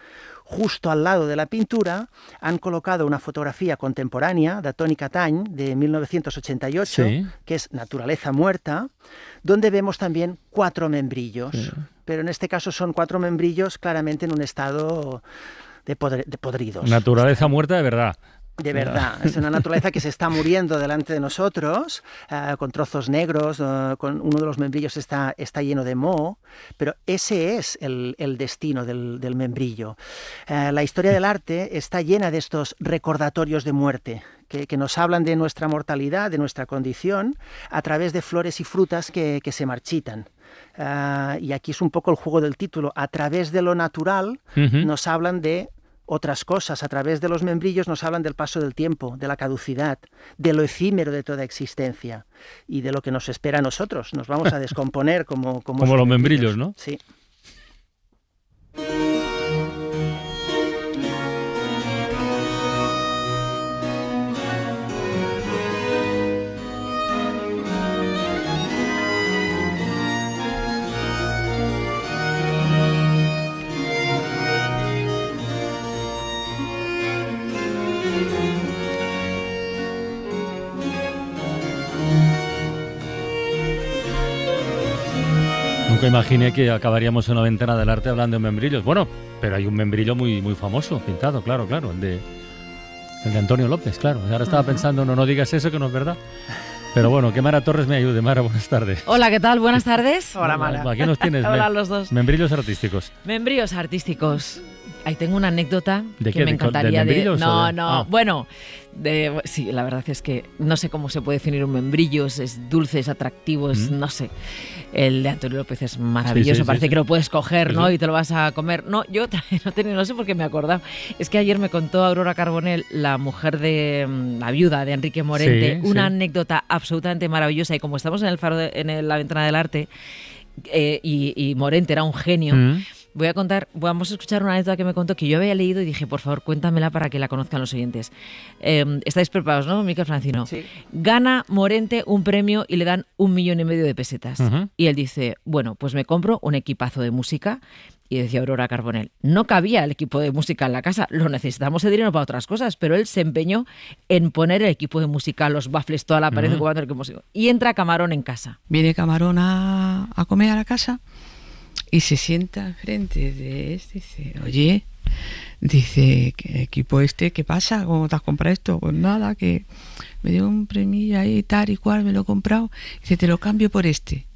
Justo al lado de la pintura han colocado una fotografía contemporánea de Toni Catany de 1988, que es Naturaleza muerta, donde vemos también 4 membrillos, pero en este caso son 4 membrillos claramente en un estado de podridos. Naturaleza muerta de verdad. De verdad, es una naturaleza que se está muriendo delante de nosotros, con trozos negros, con uno de los membrillos está lleno de moho, pero ese es el destino del membrillo. La historia del arte está llena de estos recordatorios de muerte, que nos hablan de nuestra mortalidad, de nuestra condición, a través de flores y frutas que se marchitan. Y aquí es un poco el juego del título. A través de lo natural nos hablan de otras cosas. A través de los membrillos nos hablan del paso del tiempo, de la caducidad, de lo efímero de toda existencia y de lo que nos espera a nosotros. Nos vamos a descomponer como los membrillos, ¿no? Sí. Nunca imaginé que acabaríamos en una ventana del arte hablando de membrillos. Bueno, pero hay un membrillo muy famoso, pintado, claro, el de Antonio López, claro. Ahora estaba pensando, no digas eso, que no es verdad. Pero bueno, que Mara Torres me ayude. Mara, buenas tardes. Hola, ¿qué tal? Buenas tardes. Hola, Mara. Aquí nos tienes. Hola, los dos. Membrillos artísticos. Membrillos artísticos. Ahí tengo una anécdota ¿De que qué? me encantaría ¿De No, bueno, sí, la verdad es que no sé cómo se puede definir un membrillo, es dulce, es atractivo, no sé. El de Antonio López es maravilloso, parece que lo puedes coger, ¿no? Y te lo vas a comer. No, yo no sé por qué me he acordado. Es que ayer me contó Aurora Carbonell, la mujer de la viuda de Enrique Morente, una anécdota absolutamente maravillosa, y como estamos en el faro en la ventana del arte, y Morente era un genio. Vamos a escuchar una anécdota que me contó, que yo había leído y dije, por favor, cuéntamela para que la conozcan los oyentes. Estáis preparados, ¿no, Miquel Francino? Sí. Gana Morente un premio y le dan 1,5 millones de pesetas. Y él dice, bueno, pues me compro un equipazo de música. Y decía Aurora Carbonell, no cabía el equipo de música en la casa, lo necesitamos el dinero para otras cosas, pero él se empeñó en poner el equipo de música, los baffles, toda la pared, y entra Camarón en casa. Viene Camarón a comer a la casa y se sienta enfrente de este y dice, oye, Dice, ¿qué equipo qué pasa? ¿Cómo te has comprado esto? Pues nada, que me dio un premio ahí, tal y cual, me lo he comprado. Dice, te lo cambio por este.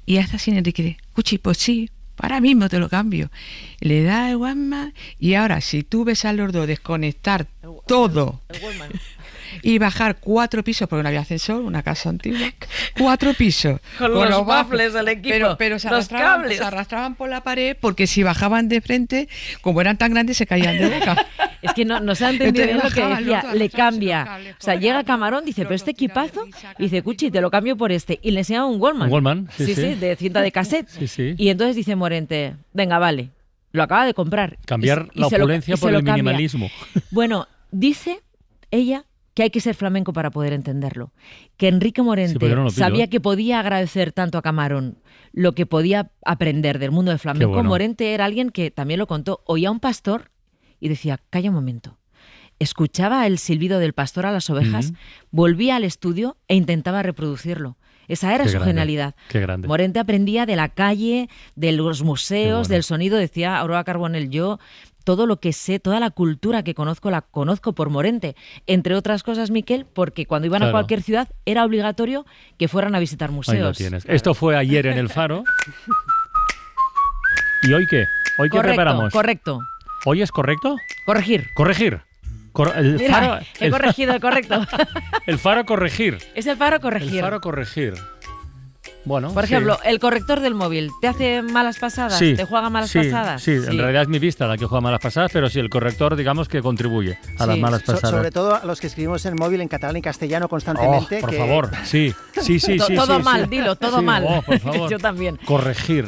Y hace así Enrique, Cuchi, pues sí, ahora mismo te lo cambio. Le da el Walkman y ahora, si tú ves a los dos desconectar todo y bajar 4 pisos, porque no había ascensor, una casa antigua, 4 pisos. Con los baffles del equipo, pero se los cables. se arrastraban por la pared porque si bajaban de frente, como eran tan grandes, se caían de boca. Es que no se ha entendido bien lo que decía, le cambia. O sea, llega Camarón, dice, pero este equipazo, y dice, Cuchi, te lo cambio por este. Y le enseña un Walkman. Un Walkman, sí, de cinta de cassette. Sí. Y entonces dice Morente, venga, vale, lo acaba de comprar. Cambiar la opulencia por el minimalismo. Bueno, dice ella que hay que ser flamenco para poder entenderlo. Que Enrique Morente sabía que podía agradecer tanto a Camarón lo que podía aprender del mundo del flamenco. Bueno. Morente era alguien que también lo contó, oía a un pastor y decía, calla un momento. Escuchaba el silbido del pastor a las ovejas, volvía al estudio e intentaba reproducirlo. Esa era su genialidad. Qué grande. Morente aprendía de la calle, de los museos, del sonido. Decía Aurora Carbonell, yo todo lo que sé, toda la cultura que conozco, la conozco por Morente. Entre otras cosas, Miquel, porque cuando iban a cualquier ciudad era obligatorio que fueran a visitar museos. Ahí lo tienes. Esto fue ayer en El Faro. ¿Y hoy qué? ¿Hoy qué preparamos? Correcto. ¿Hoy es correcto? Corregir. Faro, he corregido el correcto. El Faro corregir. Es el Faro corregir. El Faro corregir. Bueno, por ejemplo, el corrector del móvil, ¿te hace malas pasadas? Sí, ¿Te juega malas pasadas? Sí, en realidad es mi vista la que juega malas pasadas, pero sí, el corrector, digamos que contribuye a las malas pasadas. Sobre todo a los que escribimos en el móvil en catalán y castellano constantemente. Por favor, sí. Todo mal, dilo, todo mal. Por favor. Yo también. Corregir,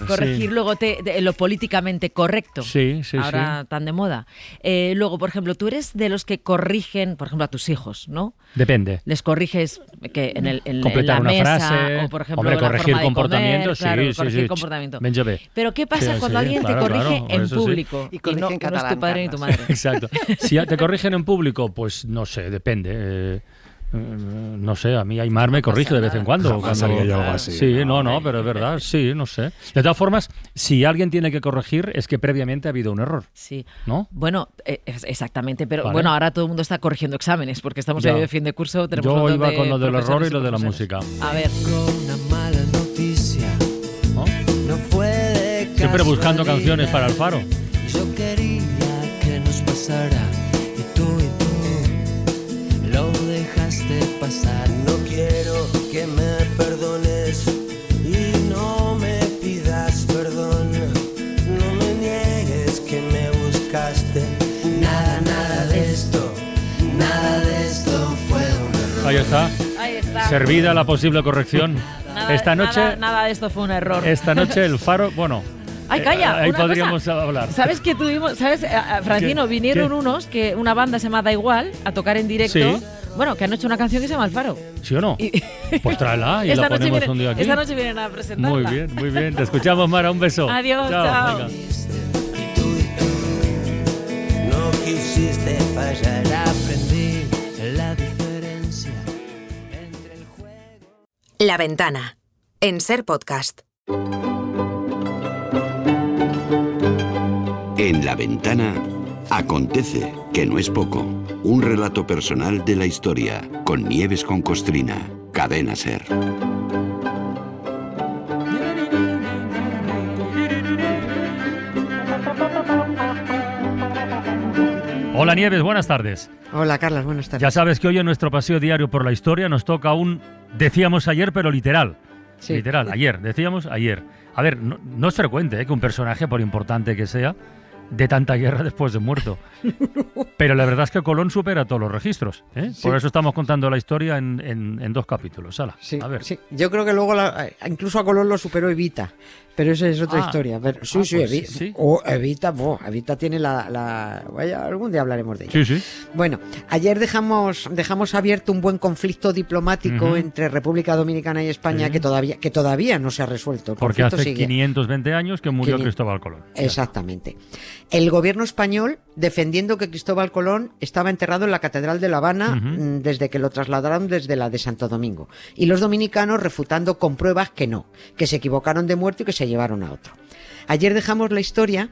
luego lo políticamente correcto. Sí. Ahora tan de moda. Luego, por ejemplo, tú eres de los que corrigen, por ejemplo, a tus hijos, ¿no? Depende. Les corriges que en completar la una mesa, frase, o por ejemplo, hombre, corregir comportamiento, corregir comportamiento. Ben Pero ¿qué pasa cuando alguien te corrige en público? Y no es tu padre ni tu madre. Exacto. Si te corrigen en público, pues no sé, depende. No sé, a mí Aymar me corrige de vez en cuando. Haría yo algo así. Sí, no, pero es verdad, sí, no sé. De todas formas, si alguien tiene que corregir, es que previamente ha habido un error. Sí. ¿No? Bueno, exactamente, pero bueno, ahora todo el mundo está corrigiendo exámenes, porque estamos en el fin de curso. Yo iba con lo del error y lo de la música. A ver. Una mala noticia. No fue de casualidad. Siempre buscando canciones para el Faro. Yo quería que nos pasara y tú lo dejaste pasar. No quiero que me perdones y no me pidas perdón. No me niegues que me buscaste. Nada de esto fue un error. Ahí está. Servida la posible corrección. Esta noche nada de esto fue un error. Esta noche el Faro, bueno. ¡Ay, calla! Ahí podríamos hablar. ¿Sabes que tuvimos, Francino, vinieron unos, una banda se llama Da Igual, a tocar en directo? Sí. Bueno, que han hecho una canción que se llama El Faro. ¿Sí o no? Pues tráela y la ponemos un día aquí. Esta noche vienen a presentarla. Muy bien. Te escuchamos, Mara. Un beso. Adiós, chao. No quisiste fallar, aprendí la diferencia entre el juego. La Ventana, en Ser Podcast. En La Ventana acontece, que no es poco. Un relato personal de la historia, con Nieves con Costrina, Cadena Ser. Hola Nieves, buenas tardes. Hola Carlas, buenas tardes. Ya sabes que hoy en nuestro paseo diario por la historia nos toca decíamos ayer, pero literal. Sí. Literal, decíamos ayer. A ver, no es frecuente que un personaje, por importante que sea, dé tanta guerra después de muerto. Pero la verdad es que Colón supera todos los registros, ¿eh? Sí. Por eso estamos contando la historia en 2 capítulos. Sí, a ver. Sí. Yo creo que luego incluso a Colón lo superó Evita. Pero esa es otra historia. Pero, Evita tiene vaya, algún día hablaremos de ella. Sí. Bueno, ayer dejamos abierto un buen conflicto diplomático entre República Dominicana y España que todavía no se ha resuelto. Porque hace 520 años que murió Cristóbal Colón. Exactamente. El gobierno español defendiendo que Cristóbal Colón estaba enterrado en la Catedral de La Habana desde que lo trasladaron desde la de Santo Domingo. Y los dominicanos refutando con pruebas que se equivocaron de muerto y que se llevaron a otro. Ayer dejamos la historia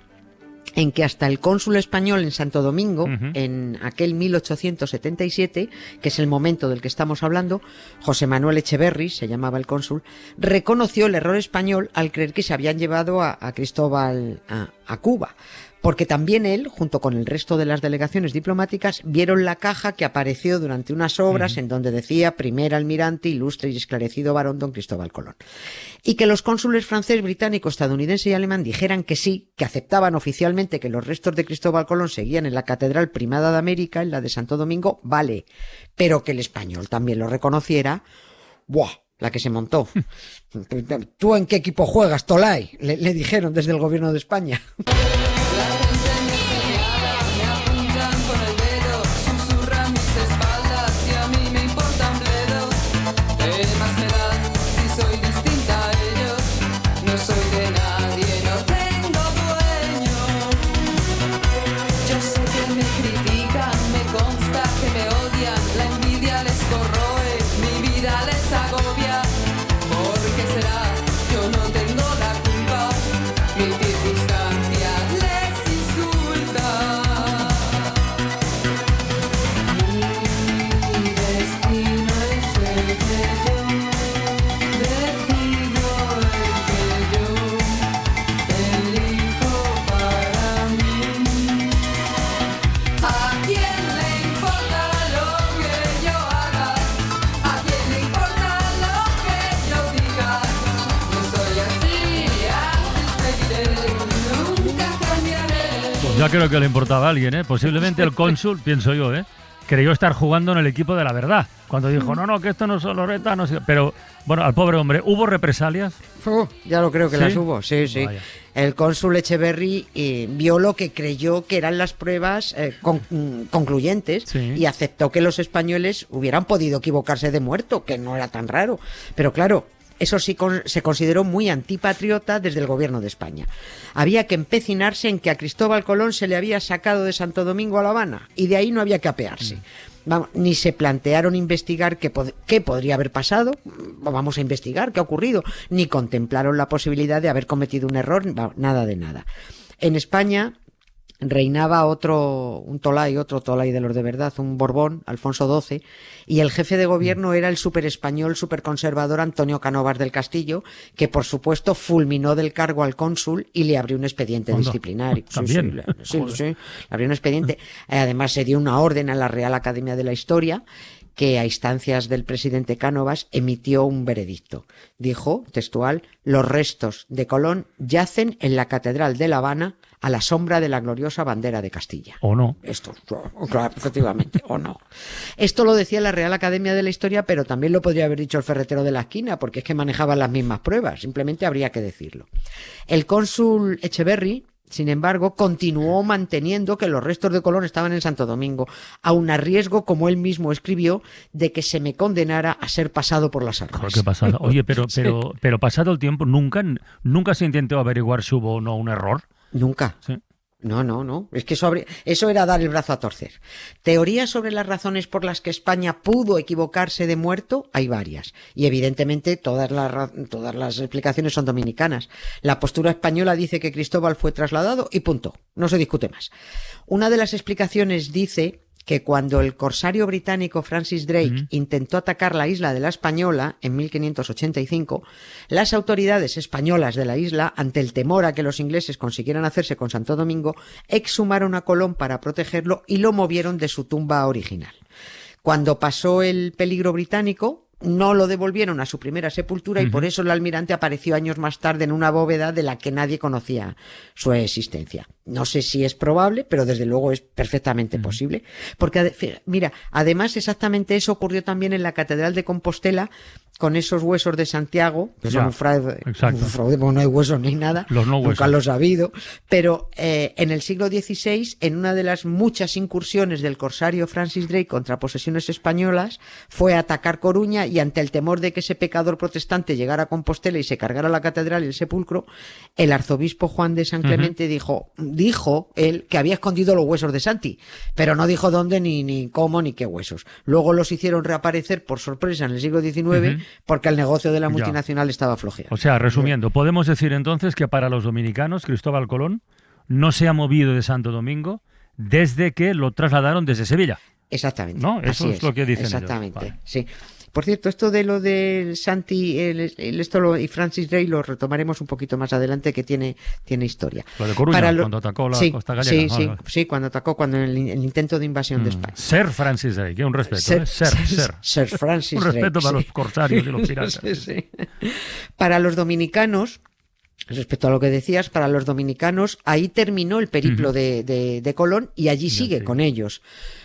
en que hasta el cónsul español en Santo Domingo, en aquel 1877, que es el momento del que estamos hablando, José Manuel Echeverri, se llamaba el cónsul, reconoció el error español al creer que se habían llevado a Cristóbal a Cuba. Porque también él, junto con el resto de las delegaciones diplomáticas, vieron la caja que apareció durante unas obras en donde decía primer almirante, ilustre y esclarecido varón don Cristóbal Colón. Y que los cónsules francés, británico, estadounidense y alemán dijeran que sí, que aceptaban oficialmente que los restos de Cristóbal Colón seguían en la Catedral Primada de América, en la de Santo Domingo, vale. Pero que el español también lo reconociera, ¡buah! La que se montó. ¿Tú en qué equipo juegas, Tolai? Le dijeron desde el gobierno de España. Ya creo que le importaba a alguien, ¿eh? Posiblemente el cónsul, pienso yo, creyó estar jugando en el equipo de la verdad. Cuando dijo, no, que esto no son Loreta, no sé. Pero, bueno, al pobre hombre, ¿hubo represalias? Ya lo creo que las hubo, sí. Vaya. El cónsul Echeverri vio lo que creyó que eran las pruebas concluyentes y aceptó que los españoles hubieran podido equivocarse de muerto, que no era tan raro. Pero claro, eso sí se consideró muy antipatriota desde el gobierno de España. Había que empecinarse en que a Cristóbal Colón se le había sacado de Santo Domingo a La Habana y de ahí no había que apearse. Vamos, ni se plantearon investigar qué podría haber pasado, vamos a investigar qué ha ocurrido, ni contemplaron la posibilidad de haber cometido un error, nada de nada. En España reinaba otro Tolai de los de verdad, un Borbón, Alfonso XII, y el jefe de gobierno era el español conservador Antonio Cánovas del Castillo, que por supuesto fulminó del cargo al cónsul y le abrió un expediente disciplinario. ¿También? Sí, le abrió un expediente. Además se dio una orden a la Real Academia de la Historia, que a instancias del presidente Cánovas emitió un veredicto. Dijo, textual, los restos de Colón yacen en la Catedral de La Habana a la sombra de la gloriosa bandera de Castilla. ¿O no? Esto, claro, efectivamente, o no. Esto lo decía la Real Academia de la Historia, pero también lo podría haber dicho el ferretero de la esquina, porque es que manejaban las mismas pruebas, simplemente habría que decirlo. El cónsul Echeverri, sin embargo, continuó manteniendo que los restos de Colón estaban en Santo Domingo, aun a riesgo, como él mismo escribió, de que se me condenara a ser pasado por las armas. ¿Qué pasada? Oye, pero pasado el tiempo, ¿nunca se intentó averiguar si hubo o no un error? Nunca. Sí. No. Es que eso era dar el brazo a torcer. Teorías sobre las razones por las que España pudo equivocarse de muerto, hay varias. Y evidentemente todas las explicaciones son dominicanas. La postura española dice que Cristóbal fue trasladado y punto. No se discute más. Una de las explicaciones dice que cuando el corsario británico Francis Drake intentó atacar la isla de La Española en 1585, las autoridades españolas de la isla, ante el temor a que los ingleses consiguieran hacerse con Santo Domingo, exhumaron a Colón para protegerlo y lo movieron de su tumba original. Cuando pasó el peligro británico, no lo devolvieron a su primera sepultura y por eso el almirante apareció años más tarde en una bóveda de la que nadie conocía su existencia. No sé si es probable, pero desde luego es perfectamente posible. Porque, mira, además exactamente eso ocurrió también en la Catedral de Compostela con esos huesos de Santiago, que son un fraude, porque no hay huesos ni nada, nunca los ha habido, pero en el siglo XVI, en una de las muchas incursiones del corsario Francis Drake contra posesiones españolas, fue a atacar Coruña y ante el temor de que ese pecador protestante llegara a Compostela y se cargara la catedral y el sepulcro, el arzobispo Juan de San Clemente dijo él que había escondido los huesos de Santi, pero no dijo dónde, ni cómo, ni qué huesos. Luego los hicieron reaparecer por sorpresa en el siglo XIX porque el negocio de la multinacional estaba flojeando. O sea, resumiendo, podemos decir entonces que para los dominicanos Cristóbal Colón no se ha movido de Santo Domingo desde que lo trasladaron desde Sevilla. Exactamente. ¿No? Eso es lo que dicen exactamente, ellos. Vale. Sí. Por cierto, esto de lo de Santi y Francis Drake lo retomaremos un poquito más adelante, que tiene historia. Lo de Coruña, cuando atacó la costa gallega. Sí, cuando atacó, cuando el intento de invasión de España. Sir Francis Drake, un respeto. Sir Francis Drake. Un respeto para los corsarios y los piratas. Sí. Para los dominicanos, respecto a lo que decías, para los dominicanos, ahí terminó el periplo de Colón y allí sigue con ellos.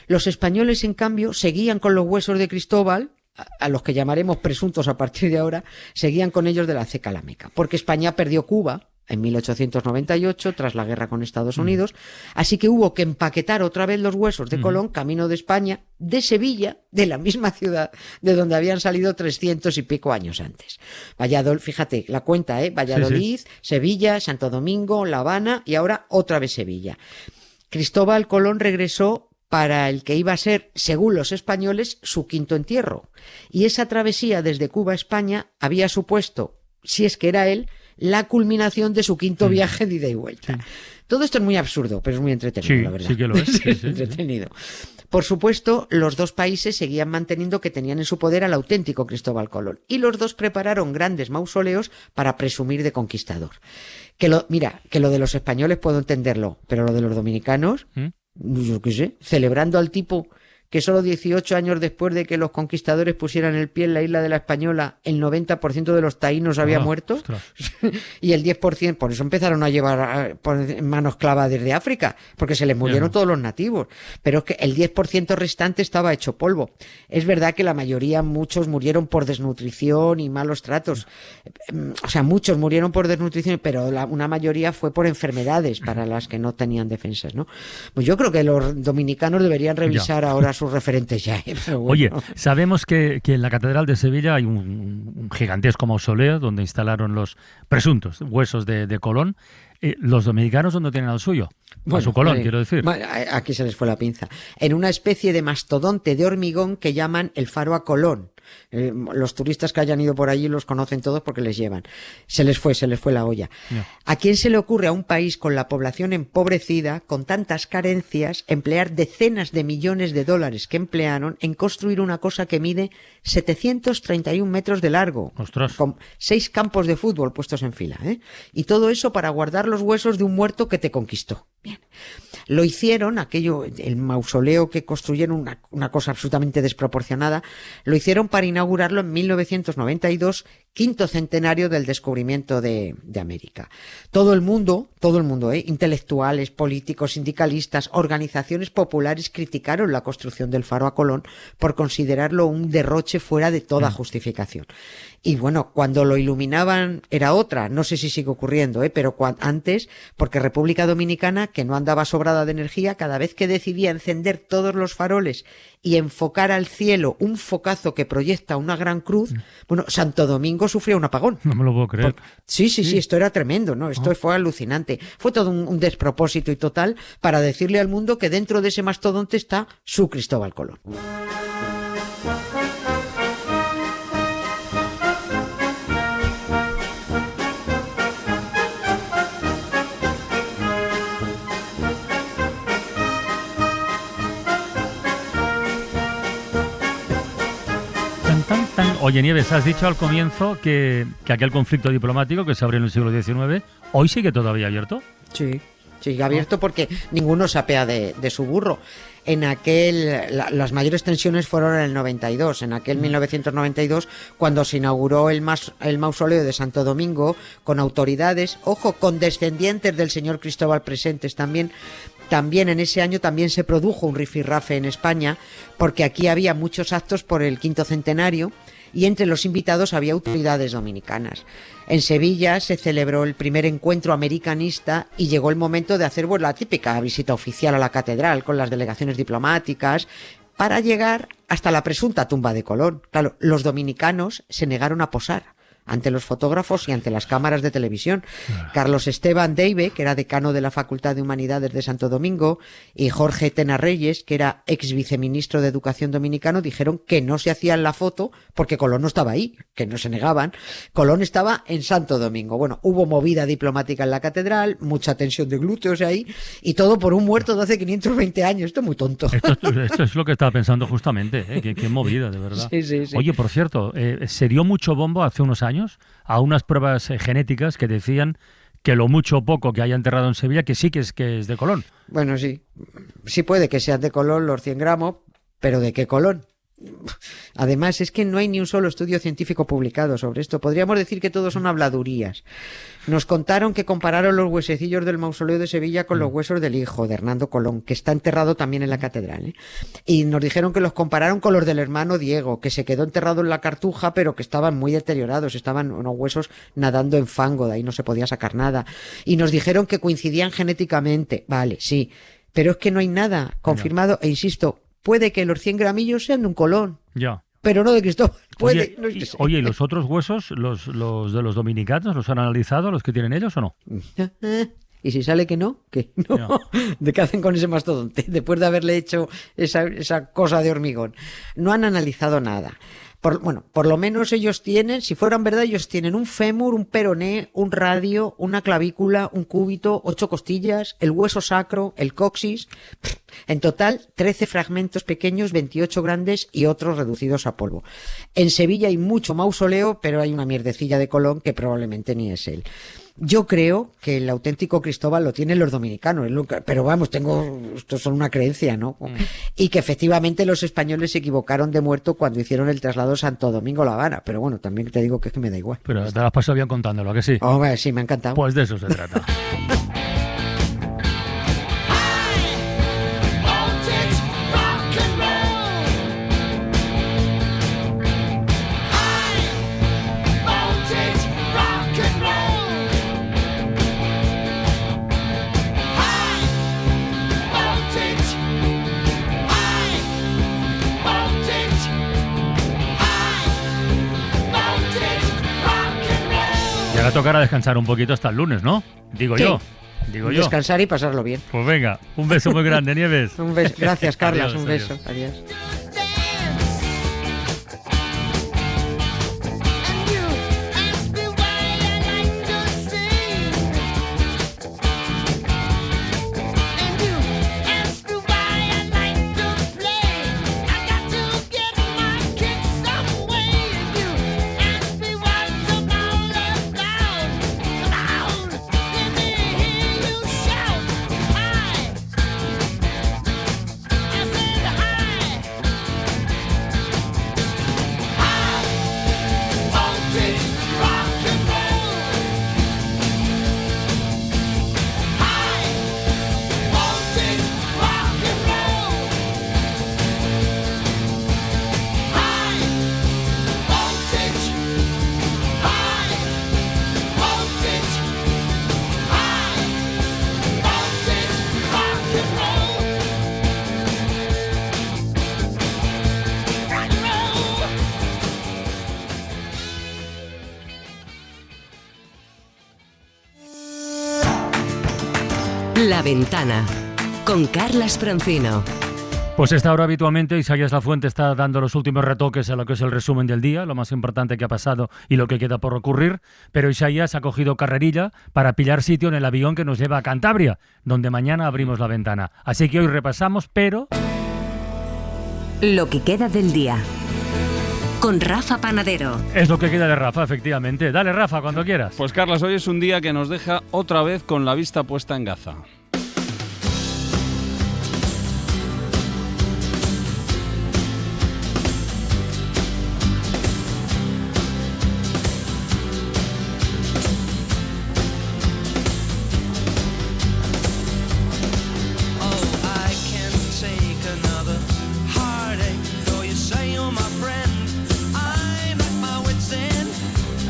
Los españoles, en cambio, seguían con los huesos de Cristóbal, a los que llamaremos presuntos a partir de ahora, seguían con ellos de la ceca la Meca, porque España perdió Cuba en 1898 tras la guerra con Estados Unidos, así que hubo que empaquetar otra vez los huesos de Colón camino de España, de Sevilla, de la misma ciudad de donde habían salido 300 y pico años antes. Valladolid, fíjate la cuenta, Valladolid, Sevilla, Santo Domingo, La Habana y ahora otra vez Sevilla. Cristóbal Colón regresó para el que iba a ser, según los españoles, su quinto entierro. Y esa travesía desde Cuba a España había supuesto, si es que era él, la culminación de su quinto viaje de ida y vuelta. Sí. Todo esto es muy absurdo, pero es muy entretenido, la verdad. Sí que lo es. Sí, entretenido. Por supuesto, los dos países seguían manteniendo que tenían en su poder al auténtico Cristóbal Colón, y los dos prepararon grandes mausoleos para presumir de conquistador. Que lo de los españoles puedo entenderlo, pero lo de los dominicanos, yo qué sé, celebrando al tipo que solo 18 años después de que los conquistadores pusieran el pie en la isla de la Española, el 90% de los taínos había muerto y el 10%, por eso empezaron a llevar manos clavas desde África, porque se les murieron todos los nativos, pero es que el 10% restante estaba hecho polvo. Es verdad que la mayoría, muchos murieron por desnutrición y malos tratos, o sea, muchos murieron por desnutrición, pero una mayoría fue por enfermedades para las que no tenían defensas, ¿no? Pues yo creo que los dominicanos deberían revisar ahora sus referentes ya. Bueno. Oye, sabemos que en la Catedral de Sevilla hay un gigantesco mausoleo donde instalaron los presuntos huesos de Colón. ¿Los dominicanos dónde tienen al suyo? A su Colón, quiero decir. Aquí se les fue la pinza. En una especie de mastodonte de hormigón que llaman el Faro a Colón. Los turistas que hayan ido por allí los conocen todos porque les llevan. Se les fue la olla. No. ¿A quién se le ocurre a un país con la población empobrecida, con tantas carencias, emplear decenas de millones de dólares que emplearon en construir una cosa que mide 731 metros de largo? ¡Ostras! Con 6 campos de fútbol puestos en fila, ¿eh? Y todo eso para guardar los huesos de un muerto que te conquistó. Bien. Lo hicieron, el mausoleo que construyeron, una cosa absolutamente desproporcionada, lo hicieron para inaugurarlo en 1992, quinto centenario del descubrimiento de América. Todo el mundo, intelectuales, políticos, sindicalistas, organizaciones populares criticaron la construcción del Faro a Colón por considerarlo un derroche fuera de toda justificación. Y bueno, cuando lo iluminaban era otra, no sé si sigue ocurriendo, pero antes, porque República Dominicana, que no andaba sobrada de energía, cada vez que decidía encender todos los faroles y enfocar al cielo un focazo que proyecta una gran cruz, bueno, Santo Domingo sufrió un apagón. No me lo puedo creer. Sí, esto era tremendo, ¿no? Esto fue alucinante. Fue todo un despropósito y total para decirle al mundo que dentro de ese mastodonte está su Cristóbal Colón. Oye, Nieves, has dicho al comienzo que aquel conflicto diplomático que se abrió en el siglo XIX, ¿hoy sigue todavía abierto? Sí, sigue abierto porque ninguno se apea de su burro. En las mayores tensiones fueron en el 92, en aquel 1992, cuando se inauguró el mausoleo de Santo Domingo, con autoridades, ojo, con descendientes del señor Cristóbal presentes también. También en ese año también se produjo un rifirrafe en España, porque aquí había muchos actos por el quinto centenario y entre los invitados había autoridades dominicanas. En Sevilla se celebró el primer encuentro americanista y llegó el momento de hacer la típica visita oficial a la catedral con las delegaciones diplomáticas para llegar hasta la presunta tumba de Colón. Claro, los dominicanos se negaron a posar ante los fotógrafos y ante las cámaras de televisión. Carlos Esteban Deive, que era decano de la Facultad de Humanidades de Santo Domingo, y Jorge Tena Reyes, que era ex viceministro de Educación dominicano, dijeron que no se hacían la foto porque Colón no estaba ahí, que no se negaban. Colón estaba en Santo Domingo. Bueno, hubo movida diplomática en la catedral, mucha tensión de glúteos ahí, y todo por un muerto de hace 520 años. Esto es muy tonto. Esto es lo que estaba pensando justamente, ¿eh? Qué movida, de verdad. Sí. Oye, por cierto, se dio mucho bombo hace unos años a unas pruebas genéticas que decían que lo mucho o poco que haya enterrado en Sevilla, que sí que es de Colón. Bueno, sí. Sí puede que sean de Colón los 100 gramos, pero ¿de qué Colón? Además, es que no hay ni un solo estudio científico publicado sobre esto. Podríamos decir que todos son habladurías. Nos contaron que compararon los huesecillos del mausoleo de Sevilla con los huesos del hijo de Hernando Colón, que está enterrado también en la catedral, ¿eh? Y nos dijeron que los compararon con los del hermano Diego, que se quedó enterrado en la Cartuja, pero que estaban muy deteriorados, estaban unos huesos nadando en fango, de ahí no se podía sacar nada. Y nos dijeron que coincidían genéticamente. Vale, sí, pero es que no hay nada confirmado, e insisto, puede que los 100 gramillos sean de un Colón. Ya. Pero no de Cristóbal. Puede. Oye, ¿y los otros huesos, los de los dominicanos, los han analizado, los que tienen ellos o no? ¿Y si sale que no? ¿Qué? No. Ya. ¿De qué hacen con ese mastodonte? Después de haberle hecho esa cosa de hormigón. No han analizado nada. Por lo menos ellos tienen, si fueran verdad, ellos tienen un fémur, un peroné, un radio, una clavícula, un cúbito, 8 costillas, el hueso sacro, el coxis. En total, 13 fragmentos pequeños, 28 grandes y otros reducidos a polvo. En Sevilla hay mucho mausoleo, pero hay una mierdecilla de Colón que probablemente ni es él. Yo creo que el auténtico Cristóbal lo tienen los dominicanos, pero vamos, esto es una creencia, ¿no? Y que efectivamente los españoles se equivocaron de muerto cuando hicieron el traslado Santo Domingo-La Habana, pero bueno, también te digo que es que me da igual. Pero te las pasado bien contándolo, ¿a que sí? Hombre, sí, me ha encantado. Pues de eso se trata. Ya tocará descansar un poquito hasta el lunes, ¿no? Digo yo. Descansar y pasarlo bien. Pues venga, un beso muy grande, Nieves. Un beso. Gracias, Carlas. Un beso. Adiós. La Ventana, con Carlas Francino. Pues esta hora habitualmente Isaías Lafuente está dando los últimos retoques a lo que es el resumen del día, lo más importante que ha pasado y lo que queda por ocurrir, pero Isaías ha cogido carrerilla para pillar sitio en el avión que nos lleva a Cantabria, donde mañana abrimos la ventana. Así que hoy repasamos, pero... Lo que queda del día. Con Rafa Panadero. Es lo que queda de Rafa, efectivamente. Dale, Rafa, cuando quieras. Pues Carlas, hoy es un día que nos deja otra vez con la vista puesta en Gaza.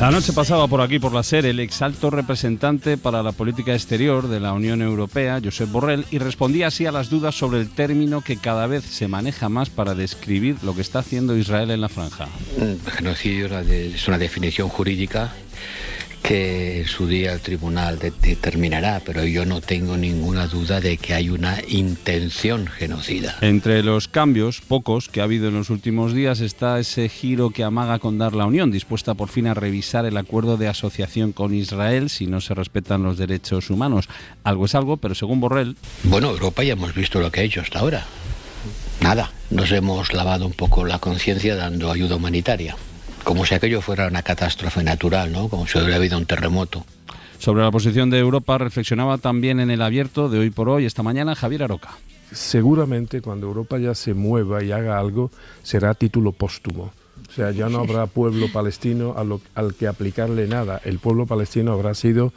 La noche pasaba por aquí, por la SER, el ex alto representante para la política exterior de la Unión Europea, Josep Borrell, y respondía así a las dudas sobre el término que cada vez se maneja más para describir lo que está haciendo Israel en la franja. Genocidio es una definición jurídica que en su día el tribunal determinará, pero yo no tengo ninguna duda de que hay una intención genocida. Entre los cambios, pocos, que ha habido en los últimos días está ese giro que amaga con dar la Unión, dispuesta por fin a revisar el acuerdo de asociación con Israel si no se respetan los derechos humanos. Algo es algo, pero según Borrell... Bueno, Europa ya hemos visto lo que ha hecho hasta ahora. Nada, nos hemos lavado un poco la conciencia dando ayuda humanitaria. Como si aquello fuera una catástrofe natural, ¿no? Como si hubiera habido un terremoto. Sobre la posición de Europa reflexionaba también en el abierto de Hoy por Hoy, esta mañana, Javier Aroca. Seguramente cuando Europa ya se mueva y haga algo, será a título póstumo. O sea, ya no habrá pueblo palestino al que aplicarle nada. El pueblo palestino habrá sido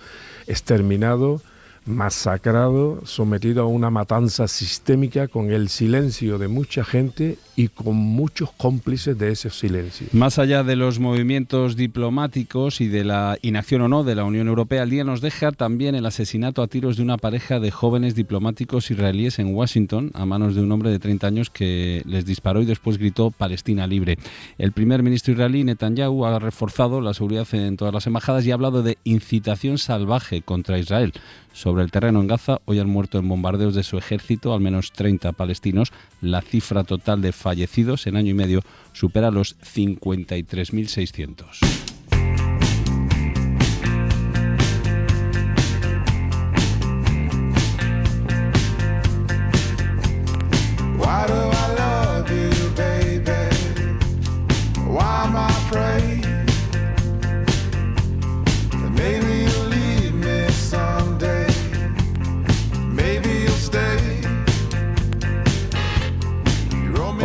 exterminado, masacrado, sometido a una matanza sistémica con el silencio de mucha gente y con muchos cómplices de ese silencio. Más allá de los movimientos diplomáticos y de la inacción o no de la Unión Europea, el día nos deja también el asesinato a tiros de una pareja de jóvenes diplomáticos israelíes en Washington a manos de un hombre de 30 años que les disparó y después gritó Palestina libre. El primer ministro israelí, Netanyahu, ha reforzado la seguridad en todas las embajadas y ha hablado de incitación salvaje contra Israel. Sobre el terreno en Gaza, hoy han muerto en bombardeos de su ejército al menos 30 palestinos. La cifra total de fallecidos en año y medio supera los 53.600.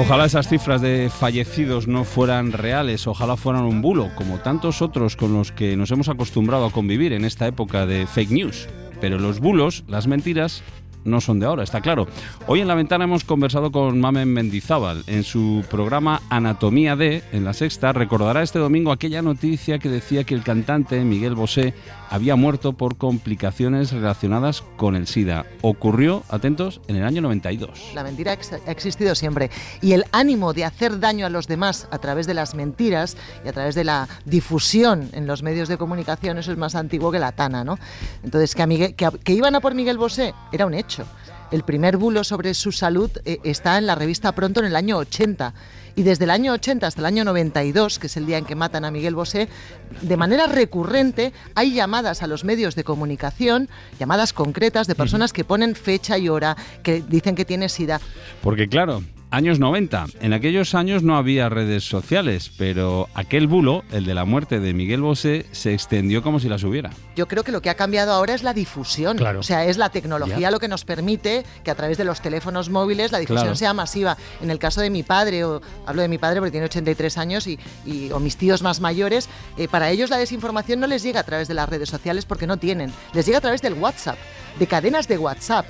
Ojalá esas cifras de fallecidos no fueran reales, ojalá fueran un bulo, como tantos otros con los que nos hemos acostumbrado a convivir en esta época de fake news. Pero los bulos, las mentiras, no son de ahora, está claro. Hoy en La Ventana hemos conversado con Mamen Mendizábal. En su programa Anatomía de, en La Sexta, recordará este domingo aquella noticia que decía que el cantante Miguel Bosé había muerto por complicaciones relacionadas con el SIDA. Ocurrió, atentos, en el año 92. La mentira ha existido siempre y el ánimo de hacer daño a los demás a través de las mentiras y a través de la difusión en los medios de comunicación, eso es más antiguo que la tana, ¿no? Entonces, que iban a por Miguel Bosé era un hecho. El primer bulo sobre su salud está en la revista Pronto en el año 80. Y desde el año 80 hasta el año 92, que es el día en que matan a Miguel Bosé, de manera recurrente hay llamadas a los medios de comunicación, llamadas concretas de personas que ponen fecha y hora, que dicen que tiene SIDA. Porque claro, años 90, en aquellos años no había redes sociales, pero aquel bulo, el de la muerte de Miguel Bosé, se extendió como si las hubiera. Yo creo que lo que ha cambiado ahora es la difusión, claro. O sea, es la tecnología lo que nos permite que a través de los teléfonos móviles la difusión sea masiva. En el caso de mi padre, hablo de mi padre porque tiene 83 años o mis tíos más mayores, para ellos la desinformación no les llega a través de las redes sociales porque no tienen, les llega a través del WhatsApp, de cadenas de WhatsApp.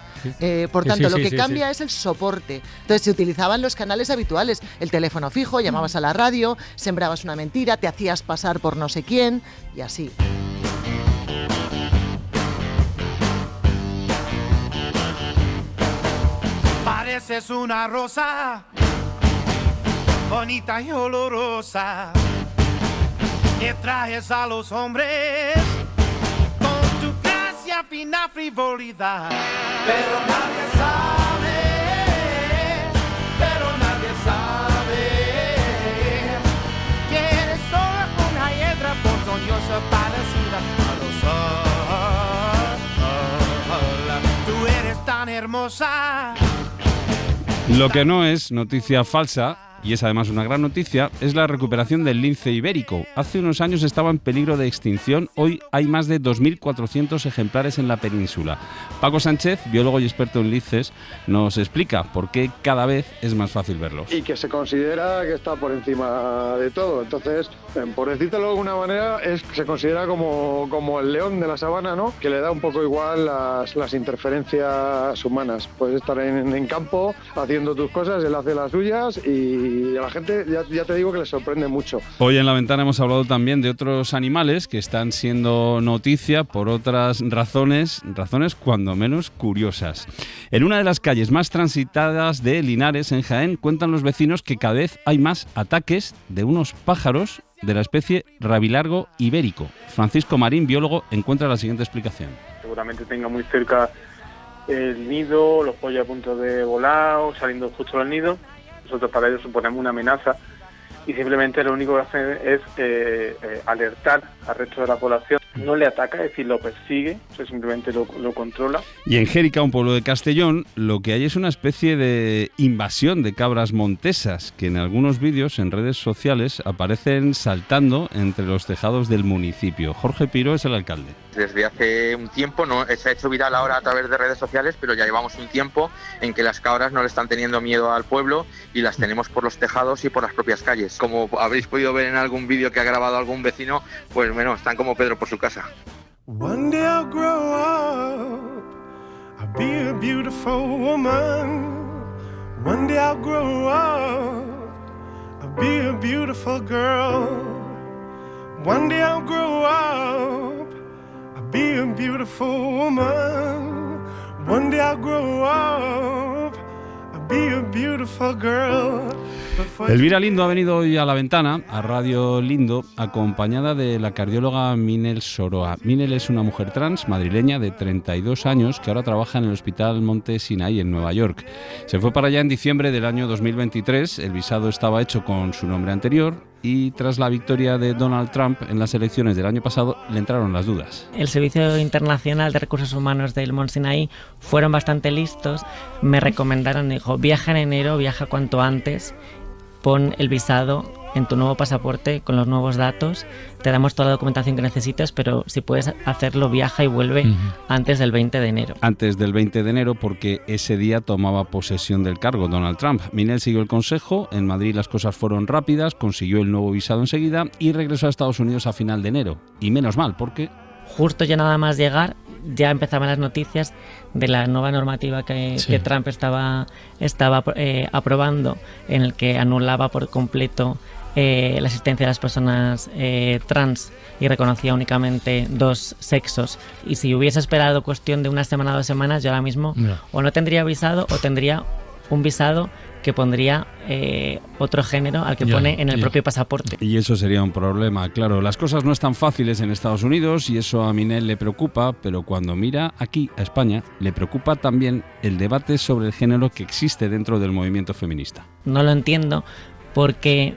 Por tanto, lo que cambia es el soporte. Entonces se utilizaban los canales habituales, el teléfono fijo, llamabas a la radio, sembrabas una mentira, te hacías pasar por no sé quién y así. Pareces una rosa, bonita y olorosa, que traes a los hombres con tu gracia, fina frivolidad. Pero nadie sabe, que eres solo una hiedra ponzoñosa parecida a los sol. Tú eres tan hermosa. Lo que no es noticia falsa, y es además una gran noticia, es la recuperación del lince ibérico. Hace unos años estaba en peligro de extinción, hoy hay más de 2.400 ejemplares en la península. Paco Sánchez, biólogo y experto en linces, nos explica por qué cada vez es más fácil verlos. Y que se considera que está por encima de todo, entonces, por decírtelo de alguna manera, se considera como el león de la sabana, ¿no? Que le da un poco igual las interferencias humanas. Puedes estar en campo haciendo tus cosas, él hace las suyas y y a la gente ya te digo que le sorprende mucho. Hoy en La Ventana hemos hablado también de otros animales que están siendo noticia por otras razones cuando menos curiosas. En una de las calles más transitadas de Linares, en Jaén, cuentan los vecinos que cada vez hay más ataques de unos pájaros de la especie rabilargo ibérico. Francisco Marín, biólogo, encuentra la siguiente explicación. Seguramente tenga muy cerca el nido, los pollos a punto de volar o saliendo justo del nido. Nosotros para ellos suponemos una amenaza y simplemente lo único que hacen es alertar al resto de la población. No le ataca, es decir, lo persigue, o sea, simplemente lo controla. Y en Jérica, un pueblo de Castellón, lo que hay es una especie de invasión de cabras montesas que en algunos vídeos en redes sociales aparecen saltando entre los tejados del municipio. Jorge Piro es el alcalde. Desde hace un tiempo, no se ha hecho viral ahora a través de redes sociales, pero ya llevamos un tiempo en que las cabras no le están teniendo miedo al pueblo y las tenemos por los tejados y por las propias calles. Como habréis podido ver en algún vídeo que ha grabado algún vecino, pues bueno, están como Pedro por su casa. One day I'll grow up, I'll be a beautiful woman. One day I'll grow up, I'll be a beautiful girl. One day I'll grow up, I'll be a beautiful woman. One day I'll grow up, I'll be a beautiful girl. Elvira Lindo ha venido hoy a La Ventana, a Radio Lindo, acompañada de la cardióloga Minel Soroa. Minel es una mujer trans madrileña de 32 años que ahora trabaja en el Hospital Monte Sinai en Nueva York. Se fue para allá en diciembre del año 2023, el visado estaba hecho con su nombre anterior y tras la victoria de Donald Trump en las elecciones del año pasado le entraron las dudas. El Servicio Internacional de Recursos Humanos del Monte Sinai fueron bastante listos, me recomendaron, dijo, viaja en enero, viaja cuanto antes. Pon el visado en tu nuevo pasaporte con los nuevos datos, te damos toda la documentación que necesites, pero si puedes hacerlo, viaja y vuelve antes del 20 de enero. Antes del 20 de enero, porque ese día tomaba posesión del cargo Donald Trump. Minel siguió el consejo, en Madrid las cosas fueron rápidas, consiguió el nuevo visado enseguida y regresó a Estados Unidos a final de enero. Y menos mal, porque justo ya nada más llegar, ya empezaban las noticias de la nueva normativa que Trump estaba aprobando, en el que anulaba por completo la existencia de las personas trans y reconocía únicamente dos sexos. Y si hubiese esperado cuestión de una semana o 2 semanas, yo ahora mismo o no tendría visado o tendría un visado que pondría otro género al que pone en el propio pasaporte. Y eso sería un problema, claro. Las cosas no están fáciles en Estados Unidos y eso a Minel le preocupa, pero cuando mira aquí a España, le preocupa también el debate sobre el género que existe dentro del movimiento feminista. No lo entiendo porque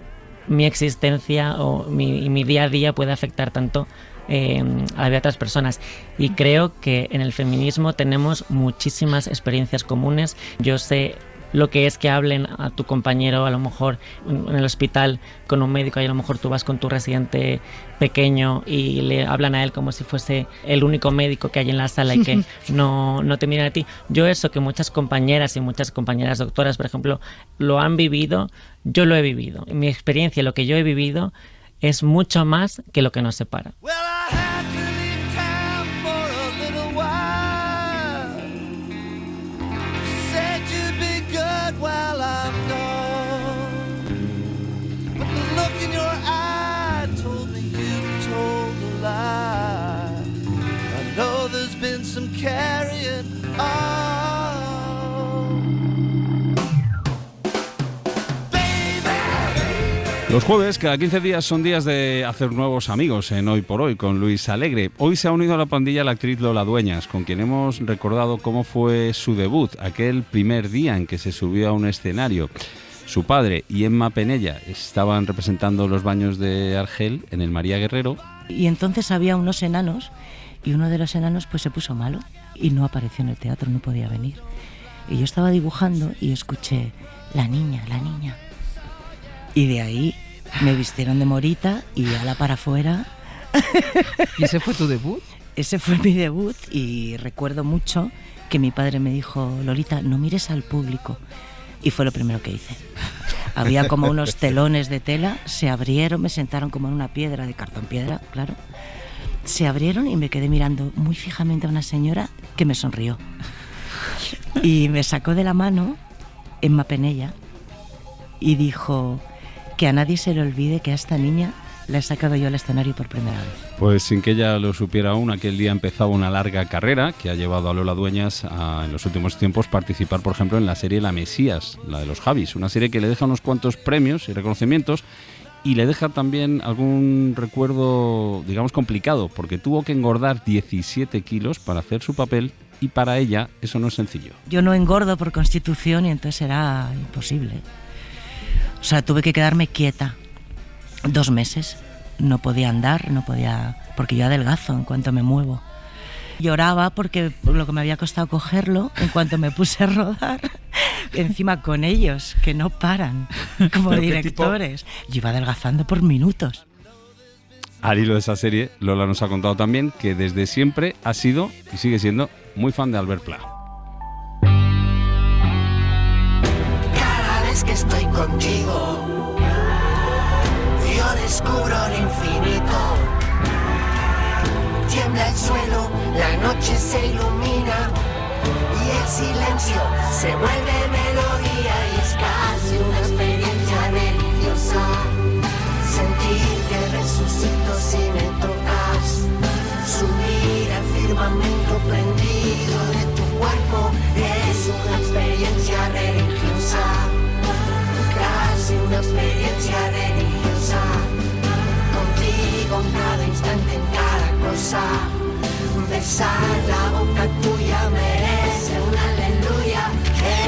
mi existencia o mi día a día puede afectar tanto a la vida de otras personas, y creo que en el feminismo tenemos muchísimas experiencias comunes. Yo sé lo que es que hablen a tu compañero a lo mejor en el hospital con un médico y a lo mejor tú vas con tu residente pequeño y le hablan a él como si fuese el único médico que hay en la sala y que no te miran a ti. Yo eso que muchas compañeras y muchas compañeras doctoras, por ejemplo, lo han vivido, yo lo he vivido. Mi experiencia, lo que yo he vivido es mucho más que lo que nos separa. Los jueves, cada 15 días, son días de hacer nuevos amigos en Hoy por Hoy con Luis Alegre. Hoy se ha unido a la pandilla la actriz Lola Dueñas, con quien hemos recordado cómo fue su debut, aquel primer día en que se subió a un escenario. Su padre y Emma Penella estaban representando Los baños de Argel en el María Guerrero. Y entonces había unos enanos y uno de los enanos pues se puso malo y no apareció en el teatro, no podía venir. Y yo estaba dibujando y escuché la niña. Y de ahí me vistieron de morita y ala para afuera. ¿Y ese fue tu debut? Ese fue mi debut y recuerdo mucho que mi padre me dijo, Lolita, no mires al público. Y fue lo primero que hice. Había como unos telones de tela, se abrieron, me sentaron como en una piedra, de cartón piedra, claro. Se abrieron y me quedé mirando muy fijamente a una señora que me sonrió. Y me sacó de la mano Emma Penella y dijo que a nadie se le olvide que a esta niña la he sacado yo al escenario por primera vez. Pues sin que ella lo supiera aún, aquel día empezaba una larga carrera que ha llevado a Lola Dueñas a, en los últimos tiempos, participar, por ejemplo, en la serie La Mesías, la de los Javis, una serie que le deja unos cuantos premios y reconocimientos y le deja también algún recuerdo, digamos, complicado, porque tuvo que engordar 17 kilos para hacer su papel y para ella eso no es sencillo. Yo no engordo por constitución y entonces era imposible. O sea, tuve que quedarme quieta 2 meses. No podía andar, porque yo adelgazo en cuanto me muevo. Lloraba porque lo que me había costado cogerlo en cuanto me puse a rodar, encima con ellos, que no paran, como directores. Yo iba adelgazando por minutos. Al hilo de esa serie, Lola nos ha contado también que desde siempre ha sido y sigue siendo muy fan de Albert Pla. Cada vez que estoy contigo, yo descubro el infinito. Tiembla el suelo, la noche se ilumina y el silencio se vuelve melodía y es casi una experiencia religiosa. Sentir que resucito si me tocas, subir al firmamento prendido de tu cuerpo es una experiencia religiosa. Casi una experiencia religiosa. Contigo en cada instante, en cada cosa. Besar la boca tuya merece una aleluya.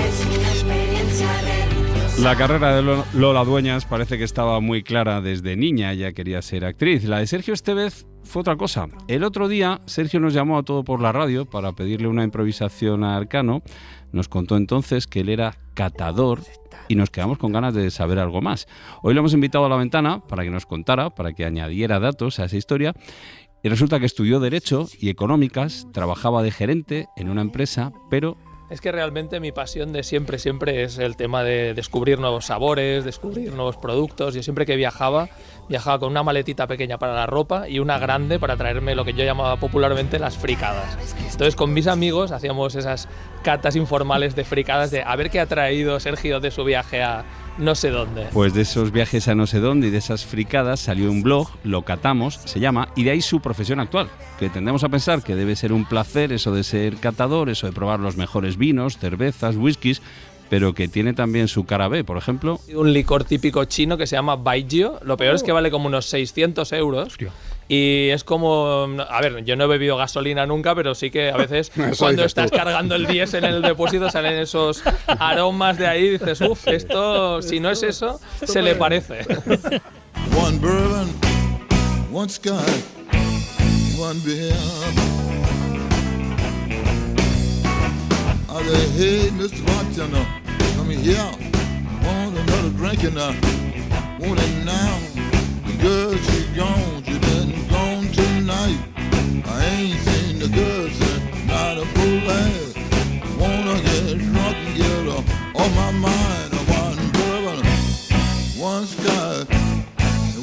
Es una experiencia religiosa. La carrera de Lola Dueñas parece que estaba muy clara desde niña. Ella quería ser actriz. La de Sergio Estevez fue otra cosa. El otro día Sergio nos llamó a Todo por la Radio para pedirle una improvisación a Arcano. Nos contó entonces que él era catador y nos quedamos con ganas de saber algo más. Hoy lo hemos invitado a La Ventana para que nos contara, para que añadiera datos a esa historia. Y resulta que estudió Derecho y Económicas, trabajaba de gerente en una empresa, pero... Es que realmente mi pasión de siempre es el tema de descubrir nuevos sabores, descubrir nuevos productos. Yo siempre que viajaba con una maletita pequeña para la ropa y una grande para traerme lo que yo llamaba popularmente las fricadas. Entonces con mis amigos hacíamos esas catas informales de fricadas de a ver qué ha traído Sergio de su viaje a no sé dónde. Pues de esos viajes a no sé dónde y de esas fricadas salió un blog, Lo Catamos, se llama, y de ahí su profesión actual, que tendemos a pensar que debe ser un placer eso de ser catador, eso de probar los mejores vinos, cervezas, whiskies, pero que tiene también su cara B, por ejemplo. Un licor típico chino que se llama Baijiu, lo peor es que vale como unos 600 euros. Hostia. Y es como, a ver, yo no he bebido gasolina nunca, pero sí que a veces cuando estás cargando el diésel en el depósito salen esos aromas de ahí y dices, uff, esto, si no es eso, se le parece. One bourbon, one sky, one beer. I say, hey, Mr. Bartender, come here, want another drink and I want it now. The girl, she gone, she been gone tonight. I ain't seen the girl since not a full ass. Wanna get drunk and get her on my mind. One bourbon, one sky,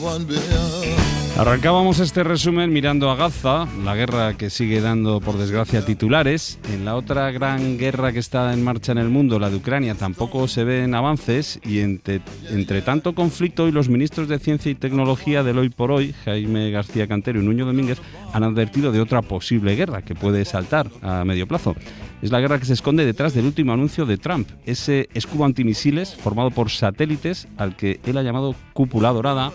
one beer. Arrancábamos este resumen mirando a Gaza, la guerra que sigue dando, por desgracia, titulares. En la otra gran guerra que está en marcha en el mundo, la de Ucrania, tampoco se ven avances y entre tanto conflicto, hoy los ministros de Ciencia y Tecnología del Hoy por Hoy, Jaime García Cantero y Núñez Domínguez, han advertido de otra posible guerra que puede saltar a medio plazo. Es la guerra que se esconde detrás del último anuncio de Trump, ese escudo antimisiles formado por satélites al que él ha llamado cúpula dorada.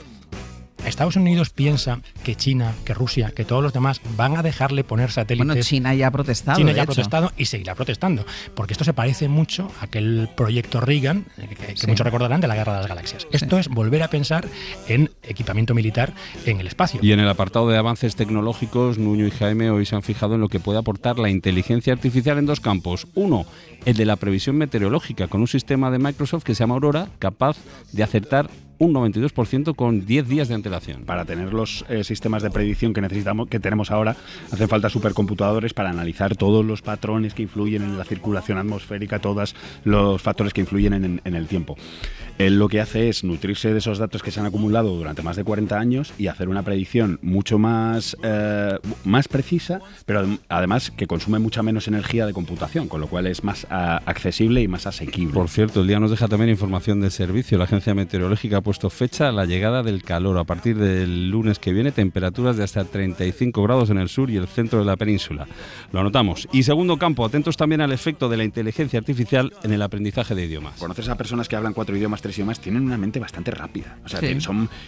Estados Unidos piensa que China, que Rusia, que todos los demás van a dejarle poner satélites. Bueno, China ya ha protestado. China ya ha protestado y seguirá protestando, porque esto se parece mucho a aquel proyecto Reagan, que muchos recordarán, de la Guerra de las Galaxias. Esto es volver a pensar en equipamiento militar en el espacio. Y en el apartado de avances tecnológicos, Nuño y Jaime hoy se han fijado en lo que puede aportar la inteligencia artificial en dos campos. Uno, el de la previsión meteorológica, con un sistema de Microsoft que se llama Aurora, capaz de acertar un 92% con 10 días de antelación. Para tener los sistemas de predicción que necesitamos, que tenemos ahora, hacen falta supercomputadores para analizar todos los patrones que influyen en la circulación atmosférica, todos los factores que influyen en el tiempo. Él lo que hace es nutrirse de esos datos que se han acumulado durante más de 40 años y hacer una predicción mucho más precisa, pero además que consume mucha menos energía de computación, con lo cual es más accesible y más asequible. Por cierto, el día nos deja también información de servicio. La Agencia Meteorológica ha puesto fecha a la llegada del calor. A partir del lunes que viene, temperaturas de hasta 35 grados en el sur y el centro de la península. Lo anotamos. Y segundo campo, atentos también al efecto de la inteligencia artificial en el aprendizaje de idiomas. Conoces a personas que hablan 4 idiomas, 3 idiomas, tienen una mente bastante rápida. O sea, Sí.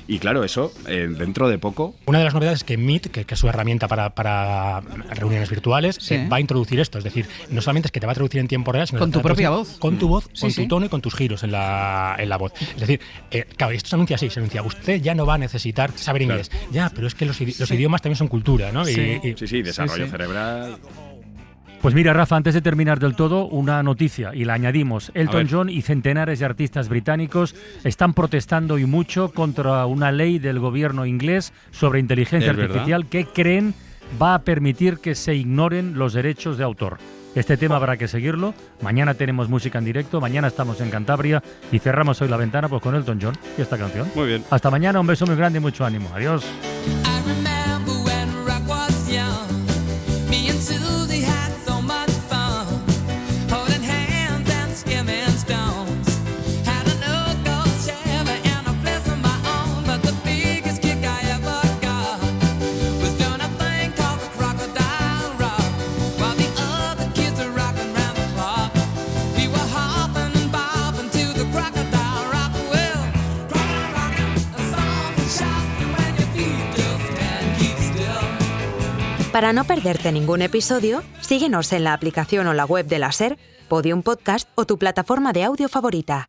y claro, eso dentro de poco. Una de las novedades es que Meet, que es su herramienta para reuniones virtuales, Sí. va a introducir esto. Es decir, no solamente es que te va a traducir en tiempo real, sino Con que te tu va a propia traducir voz. con tu voz, Sí, con sí. tu tono y con tus giros en la voz. Es decir, claro, esto se anuncia así, se anuncia, usted ya no va a necesitar saber inglés. Ya, pero es que los idiomas también son cultura, ¿no? Sí, desarrollo cerebral. Pues mira, Rafa, antes de terminar del todo, una noticia, y la añadimos. Elton John y centenares de artistas británicos están protestando y mucho contra una ley del gobierno inglés sobre inteligencia ¿Es artificial que creen va a permitir que se ignoren los derechos de autor. Este tema habrá que seguirlo. Mañana tenemos música en directo, mañana estamos en Cantabria y cerramos hoy la ventana pues con Elton John y esta canción. Muy bien. Hasta mañana, un beso muy grande y mucho ánimo. Adiós. Me and Susie had so much fun, holding hands and skimming stones. Had an old Chevy and a place of my own, but the biggest kick I ever got was doing a thing called the Crocodile Rock, while the other kids were rocking round the clock. We were hopping and bopping to the Crocodile Rock. Well, crocodile rocking, a song to shock you when your feet just can't keep still. Para no perderte ningún episodio, síguenos en la aplicación o la web de la SER, Podium Podcast o tu plataforma de audio favorita.